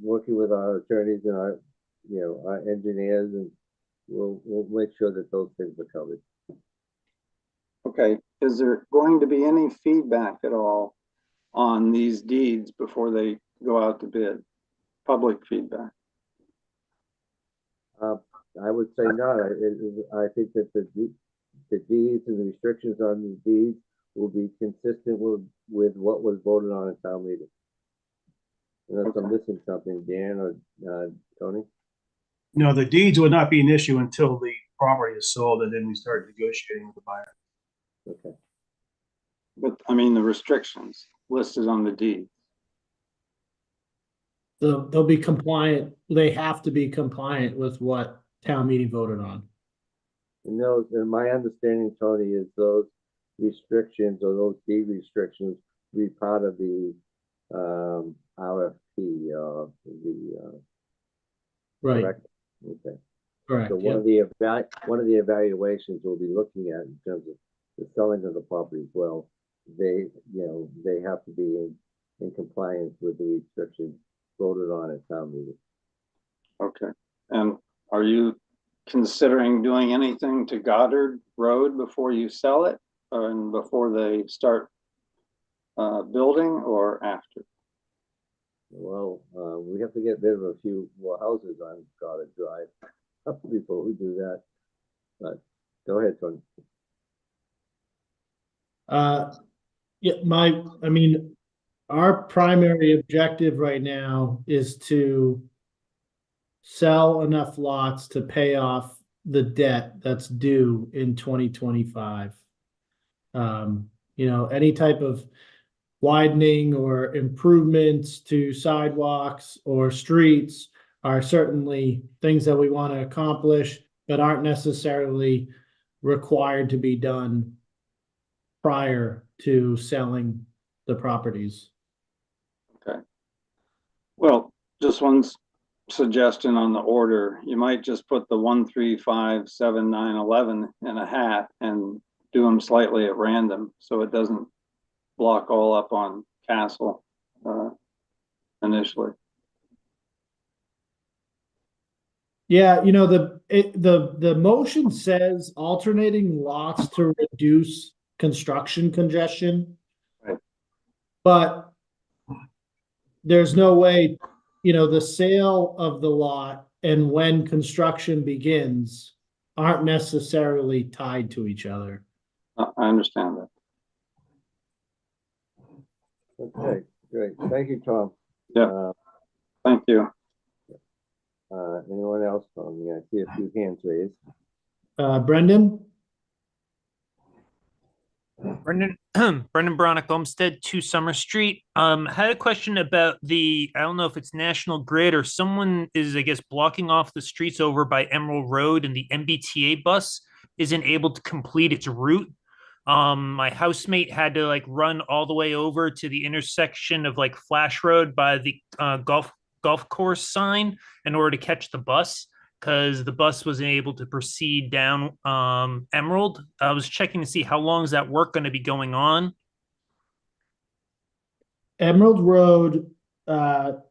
S3: working with our attorneys and our engineers, and we'll make sure that those things are covered.
S8: Okay, is there going to be any feedback at all on these deeds before they go out to bid? Public feedback?
S3: I would say not. I think that the deeds and the restrictions on the deeds will be consistent with what was voted on at town meeting. Unless I'm missing something, Dan or Tony?
S5: No, the deeds would not be an issue until the property is sold, and then we start negotiating with the buyer.
S3: Okay.
S8: But I mean, the restrictions listed on the deed.
S4: They'll be compliant. They have to be compliant with what town meeting voted on.
S3: And my understanding, Tony, is those restrictions or those deed restrictions be part of the RFP,
S4: Right.
S3: correct? Okay.
S4: Correct.
S3: So one of the evaluations we'll be looking at in terms of the selling of the property as well, they have to be in compliance with the restrictions voted on at town meeting.
S8: Okay. And are you considering doing anything to Goddard Road before you sell it, and before they start building, or after?
S3: Well, we have to get rid of a few more houses on Goddard Drive before we do that. But go ahead, Tony.
S4: Yeah, our primary objective right now is to sell enough lots to pay off the debt that's due in 2025. Any type of widening or improvements to sidewalks or streets are certainly things that we want to accomplish, but aren't necessarily required to be done prior to selling the properties.
S8: Okay. Well, just one suggestion on the order. You might just put the 1, 3, 5, 7, 9, 11 in a hat and do them slightly at random, so it doesn't block all up on Castle initially.
S4: Yeah, the motion says alternating lots to reduce construction congestion.
S8: Right.
S4: But there's no way, the sale of the lot and when construction begins aren't necessarily tied to each other.
S8: I understand that.
S3: Okay, great. Thank you, Tom.
S8: Yeah. Thank you.
S3: Anyone else? I see a few hands raised.
S4: Brendan?
S9: Brendan Bronick Olmsted, 2 Summer Street. Had a question about I don't know if it's National Grid or someone is, I guess, blocking off the streets over by Emerald Road, and the MBTA bus isn't able to complete its route. My housemate had to run all the way over to the intersection of Flash Road by the golf course sign in order to catch the bus, because the bus wasn't able to proceed down Emerald. I was checking to see how long is that work going to be going on.
S4: Emerald Road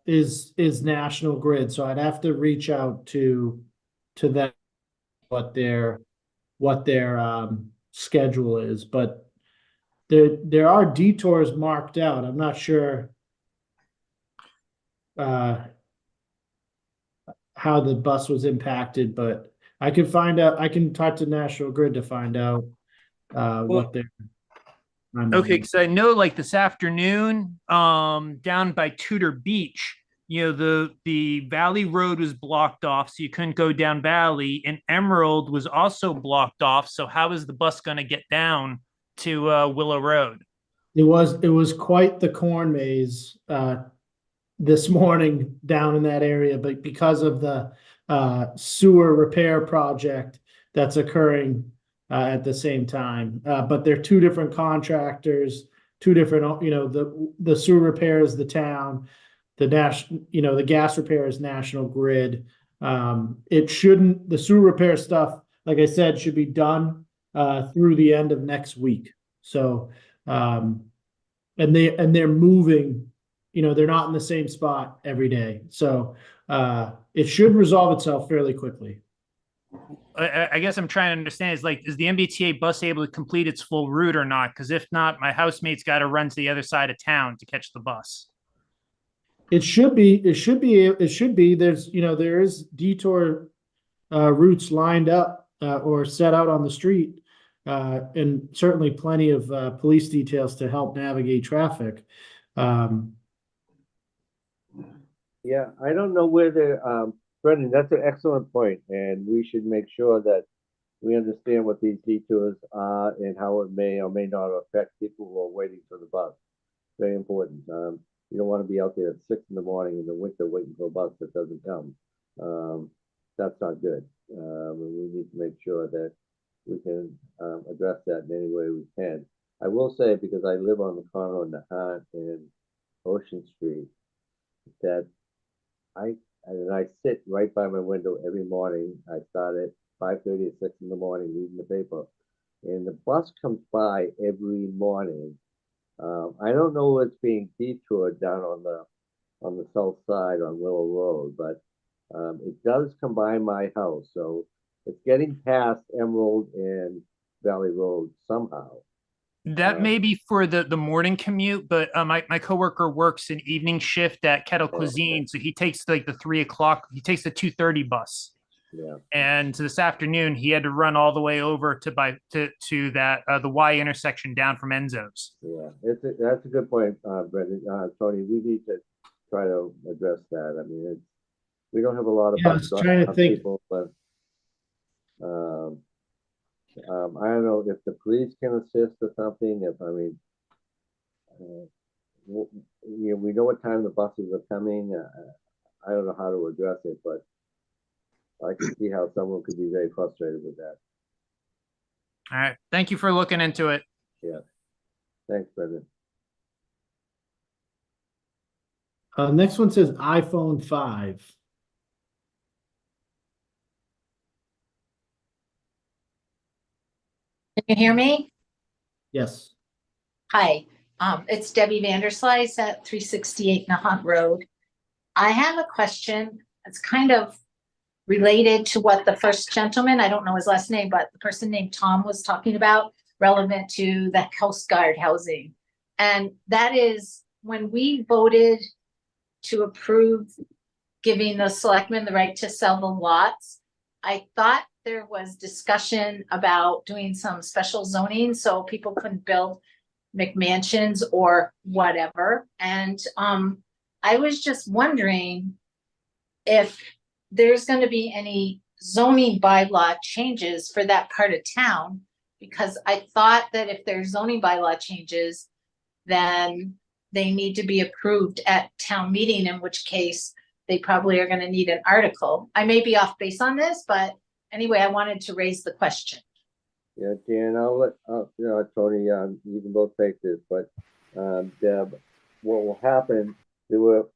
S4: is National Grid, so I'd have to reach out to them what their schedule is, but there are detours marked out. I'm not sure how the bus was impacted, but I can find out. I can talk to National Grid to find out what their
S9: okay, because I know this afternoon down by Tudor Beach, the Valley Road was blocked off, so you couldn't go down Valley, and Emerald was also blocked off. So how is the bus going to get down to Willow Road?
S4: It was quite the corn maze this morning down in that area, but because of the sewer repair project that's occurring at the same time. But they're two different contractors, two different, the sewer repair is the town, the gas repair is National Grid. The sewer repair stuff, like I said, should be done through the end of next week. So, and they're moving, they're not in the same spot every day. So, it should resolve itself fairly quickly.
S9: I guess I'm trying to understand is the MBTA bus able to complete its full route or not? Because if not, my housemate's got to run to the other side of town to catch the bus.
S4: It should be, there is detour routes lined up or set out on the street, and certainly plenty of police details to help navigate traffic.
S3: Yeah, I don't know whether, Brendan, that's an excellent point, and we should make sure that we understand what these detours are and how it may or may not affect people who are waiting for the bus. Very important. You don't want to be out there at 6 in the morning in the winter waiting for a bus that doesn't come. That's not good. We need to make sure that we can address that in any way we can. I will say, because I live on the corner of Nahant and Ocean Street, that I sit right by my window every morning. I start at 5:30 or 6 in the morning reading the paper, and the bus comes by every morning. I don't know if it's being detoured down on the south side on Willow Road, but it does come by my house, so it's getting past Emerald and Valley Road somehow.
S9: That may be for the morning commute, but my coworker works an evening shift at Kettle Cuisine, so he takes like the 3 o'clock. He takes the 2:30 bus.
S3: Yeah.
S9: And this afternoon, he had to run all the way over to that the Y intersection down from Enzo's.
S3: Yeah, that's a good point, Brendan. Tony, we need to try to address that. I mean, we don't have a lot of
S4: Yeah, I was trying to think.
S3: people, but I don't know if the police can assist or something. We know what time the buses are coming. I don't know how to address it, but I can see how someone could be very frustrated with that.
S9: All right. Thank you for looking into it.
S3: Yeah. Thanks, Brendan.
S4: Next one says iPhone 5.
S10: Can you hear me?
S4: Yes.
S10: Hi, it's Debbie Vanderslice at 368 Nahant Road. I have a question. It's kind of related to what the first gentleman, I don't know his last name, but the person named Tom was talking about, relevant to the Coast Guard housing. And that is when we voted to approve giving the selectmen the right to sell the lots, I thought there was discussion about doing some special zoning so people couldn't build McMansions or whatever. And I was just wondering if there's going to be any zoning bylaw changes for that part of town, because I thought that if there's zoning bylaw changes, then they need to be approved at town meeting, in which case they probably are going to need an article. I may be off base on this, but anyway, I wanted to raise the question.
S3: Yeah, Dan, I'll let Tony, you can both take this, but Deb, what will happen, there were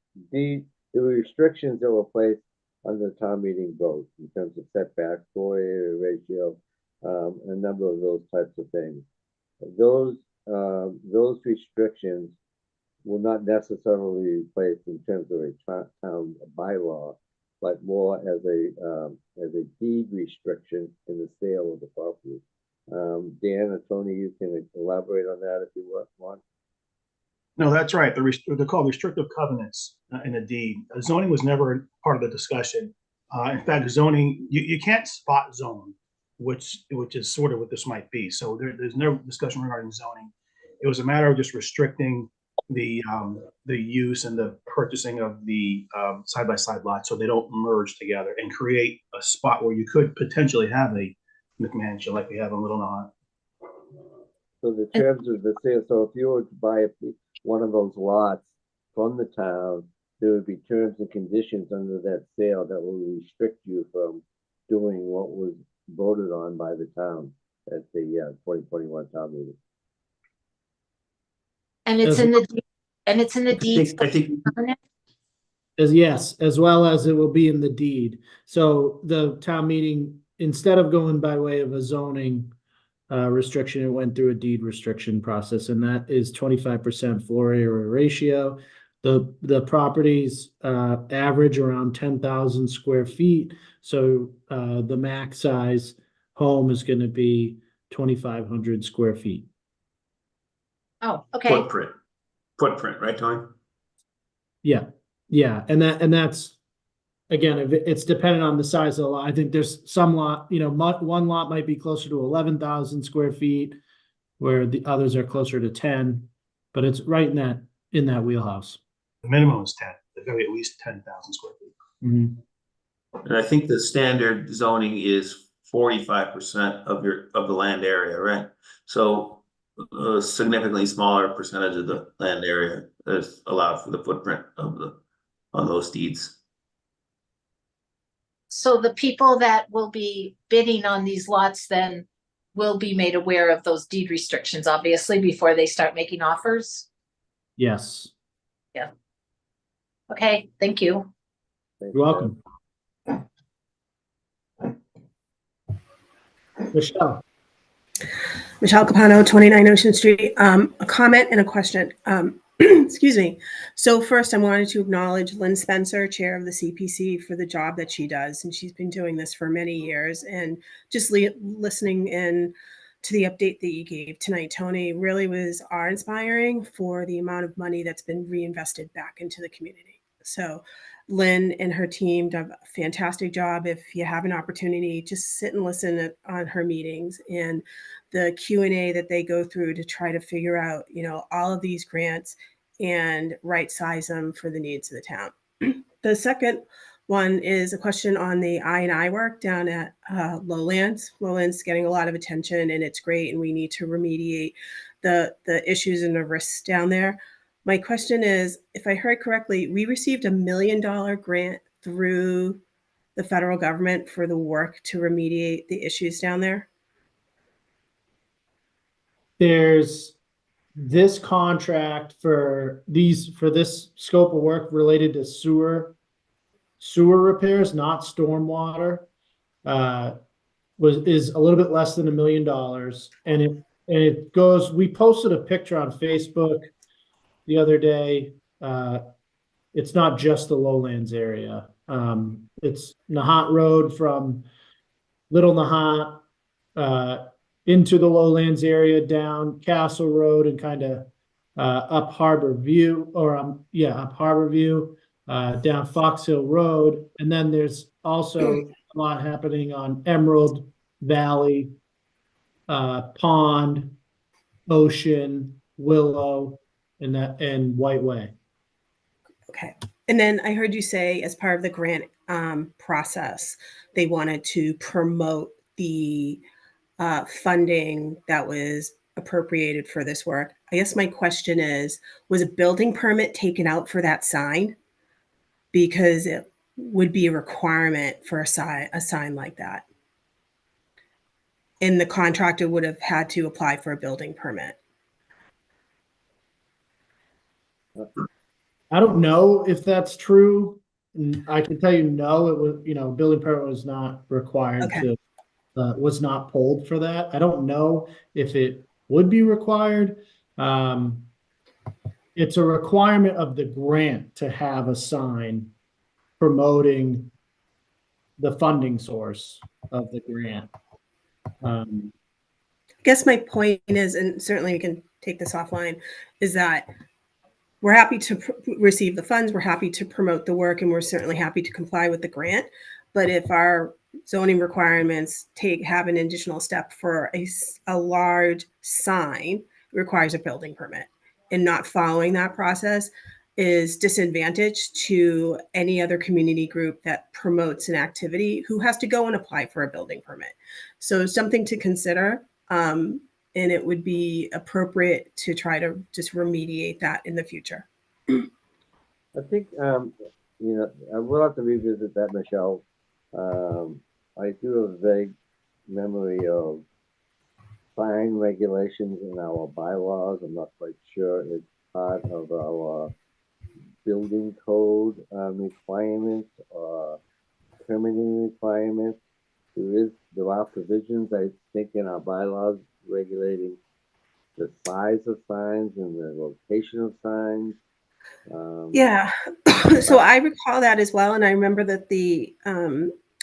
S3: restrictions that were placed under the town meeting vote in terms of setback, floor area ratio, a number of those types of things. Those restrictions will not necessarily be placed in terms of a town bylaw, but more as a deed restriction in the sale of the property. Dan and Tony, you can elaborate on that if you want.
S5: No, that's right. They're called restrictive covenants in a deed. Zoning was never part of the discussion. In fact, zoning, you can't spot zone, which is sort of what this might be. So there's no discussion regarding zoning. It was a matter of just restricting the use and the purchasing of the side-by-side lots so they don't merge together and create a spot where you could potentially have a McMansion like we have in Little Nahant.
S3: So the terms of the sale, so if you were to buy one of those lots from the town, there would be terms and conditions under that sale that will restrict you from doing what was voted on by the town at the 2021 town meeting.
S10: And it's in the, and it's in the deeds.
S2: I think
S4: Yes, as well as it will be in the deed. So the town meeting, instead of going by way of a zoning restriction, it went through a deed restriction process, and that is 25% floor area ratio. The properties average around 10,000 square feet. So the max size home is going to be 2,500 square feet.
S10: Oh, okay.
S2: footprint, right, Tony?
S4: Yeah, yeah, and that's again, if it's dependent on the size of the lot. I think there's some lot, one lot might be closer to 11,000 square feet, where the others are closer to 10, but it's right in that wheelhouse.
S5: The minimum is 10. There's gotta be at least 10,000 square feet.
S4: Mm-hmm.
S2: And I think the standard zoning is 45% of the land area, right? So a significantly smaller percentage of the land area is allowed for the footprint on those deeds.
S10: So the people that will be bidding on these lots then will be made aware of those deed restrictions, obviously, before they start making offers?
S4: Yes.
S10: Okay, thank you.
S3: Thanks,
S4: You're welcome. Michelle.
S11: Michelle Capano, 29 Ocean Street. A comment and a question. Excuse me. So first, I wanted to acknowledge Lynn Spencer, chair of the CPC, for the job that she does. And she's been doing this for many years. And just listening in to the update that you gave tonight, Tony, really was awe-inspiring for the amount of money that's been reinvested back into the community. So Lynn and her team done a fantastic job. If you have an opportunity, just sit and listen on her meetings and the Q&A that they go through to try to figure out, all of these grants and right size them for the needs of the town. The second one is a question on the I&I work down at Lowlands. Lowlands getting a lot of attention, and it's great, and we need to remediate the issues and the risks down there. My question is, if I heard correctly, we received $1 million grant through the federal government for the work to remediate the issues down there.
S4: There's this contract for this scope of work related to sewer repairs, not stormwater, is a little bit less than $1 million. And it goes, we posted a picture on Facebook the other day. It's not just the Lowlands area. It's Nahant Road from Little Nahant into the Lowlands area, down Castle Road, and kind of up Harbor View, up Harbor View, down Fox Hill Road. And then there's also a lot happening on Emerald Valley, Pond, Ocean, Willow, and White Way.
S11: Okay. And then I heard you say, as part of the grant process, they wanted to promote the funding that was appropriated for this work. I guess my question is, was a building permit taken out for that sign? Because it would be a requirement for a sign like that. And the contractor would have had to apply for a building permit.
S4: I don't know if that's true. I can tell you no, it was, building permit was not required to, was not pulled for that. I don't know if it would be required. It's a requirement of the grant to have a sign promoting the funding source of the grant.
S11: I guess my point is, and certainly we can take this offline, is that we're happy to receive the funds, we're happy to promote the work, and we're certainly happy to comply with the grant. But if our zoning requirements have an additional step for a large sign, it requires a building permit. And not following that process is disadvantage to any other community group that promotes an activity who has to go and apply for a building permit. So something to consider. and it would be appropriate to try to just remediate that in the future.
S3: I think, I will have to revisit that, Michelle. I do have a vague memory of sign regulations in our bylaws. I'm not quite sure it's part of our building code requirements or permitting requirements. There are provisions, I think, in our bylaws regulating the size of signs and the location of signs.
S11: Yeah. So I recall that as well. And I remember that the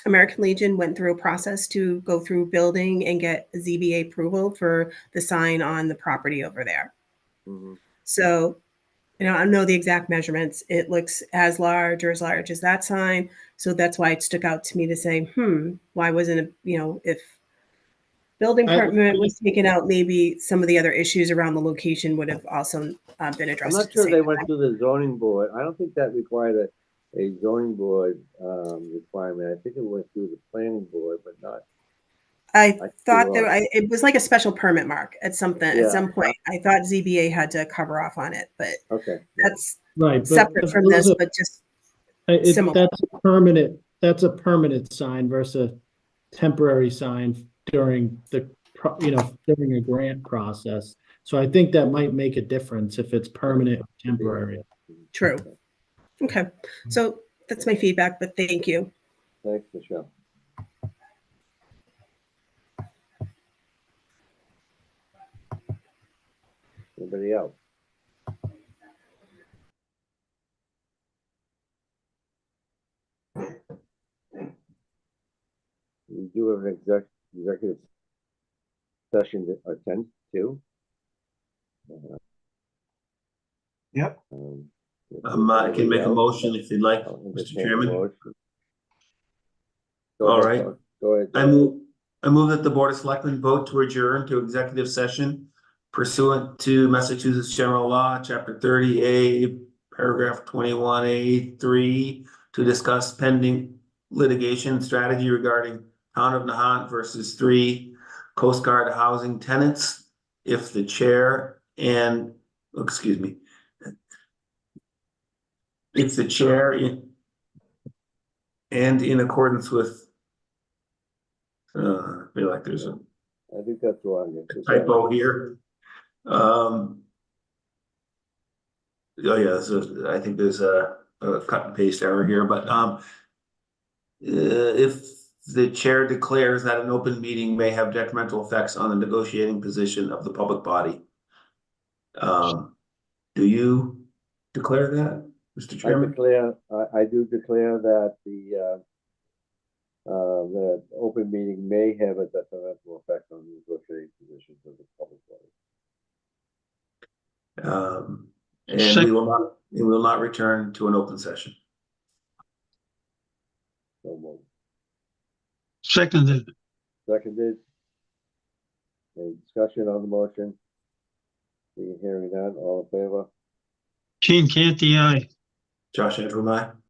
S11: American Legion went through a process to go through building and get ZBA approval for the sign on the property over there.
S3: Mhm.
S11: So, I know the exact measurements. It looks as large or as large as that sign. So that's why it stuck out to me to say, why wasn't it, if building permit was taken out, maybe some of the other issues around the location would have also been
S3: I'm
S11: addressed.
S3: not
S11: at the
S3: sure
S11: same
S3: they went
S11: time.
S3: through the zoning board. I don't think that required a zoning board requirement. I think it went through the planning board, but not.
S11: I
S3: could be
S11: thought
S3: wrong.
S11: it was like a special permit mark at
S3: Yeah.
S11: some point. I thought ZBA had to cover off on it, but
S3: Okay.
S11: that's
S4: Right, but
S11: separate from
S4: those
S11: this,
S4: are-
S11: but just
S4: it,
S11: similar.
S4: that's a permanent sign versus a temporary sign during during a grant process. So I think that might make a difference if it's permanent or temporary.
S11: True. Okay. So that's my feedback, but thank you.
S3: Thanks, Michelle. Anybody else? We do have an executive session to attend to.
S5: Yep.
S2: I can make a motion if you'd like,
S3: I'll
S2: Mr.
S3: entertain a
S2: Chairman.
S3: motion. Go
S2: All
S3: ahead,
S2: right.
S3: John. Go ahead.
S2: I move that the Board of Selectmen vote to adjourn to executive session pursuant to Massachusetts General Law, Chapter 30A, Paragraph 21A3, to discuss pending litigation strategy regarding Town of Nahant versus 3 Coast Guard housing tenants. If the chair and, if the chair and in accordance with, I feel like there's a
S3: I think that's wrong.
S2: typo here. Oh yeah, so I think there's a cut and paste error here, but if the chair declares that an open meeting may have detrimental effects on the negotiating position of the public body. Do you declare that, Mr. Chairman?
S3: I do declare that the open meeting may have a detrimental effect on the negotiating positions of the public body.
S2: And we will not return to an open session.
S3: So moved.
S1: Seconded.
S3: Seconded. Any discussion on the motion? Seeing hearing none, all in favor?
S1: Gene Canty, aye.
S2: Josh Antrim, aye.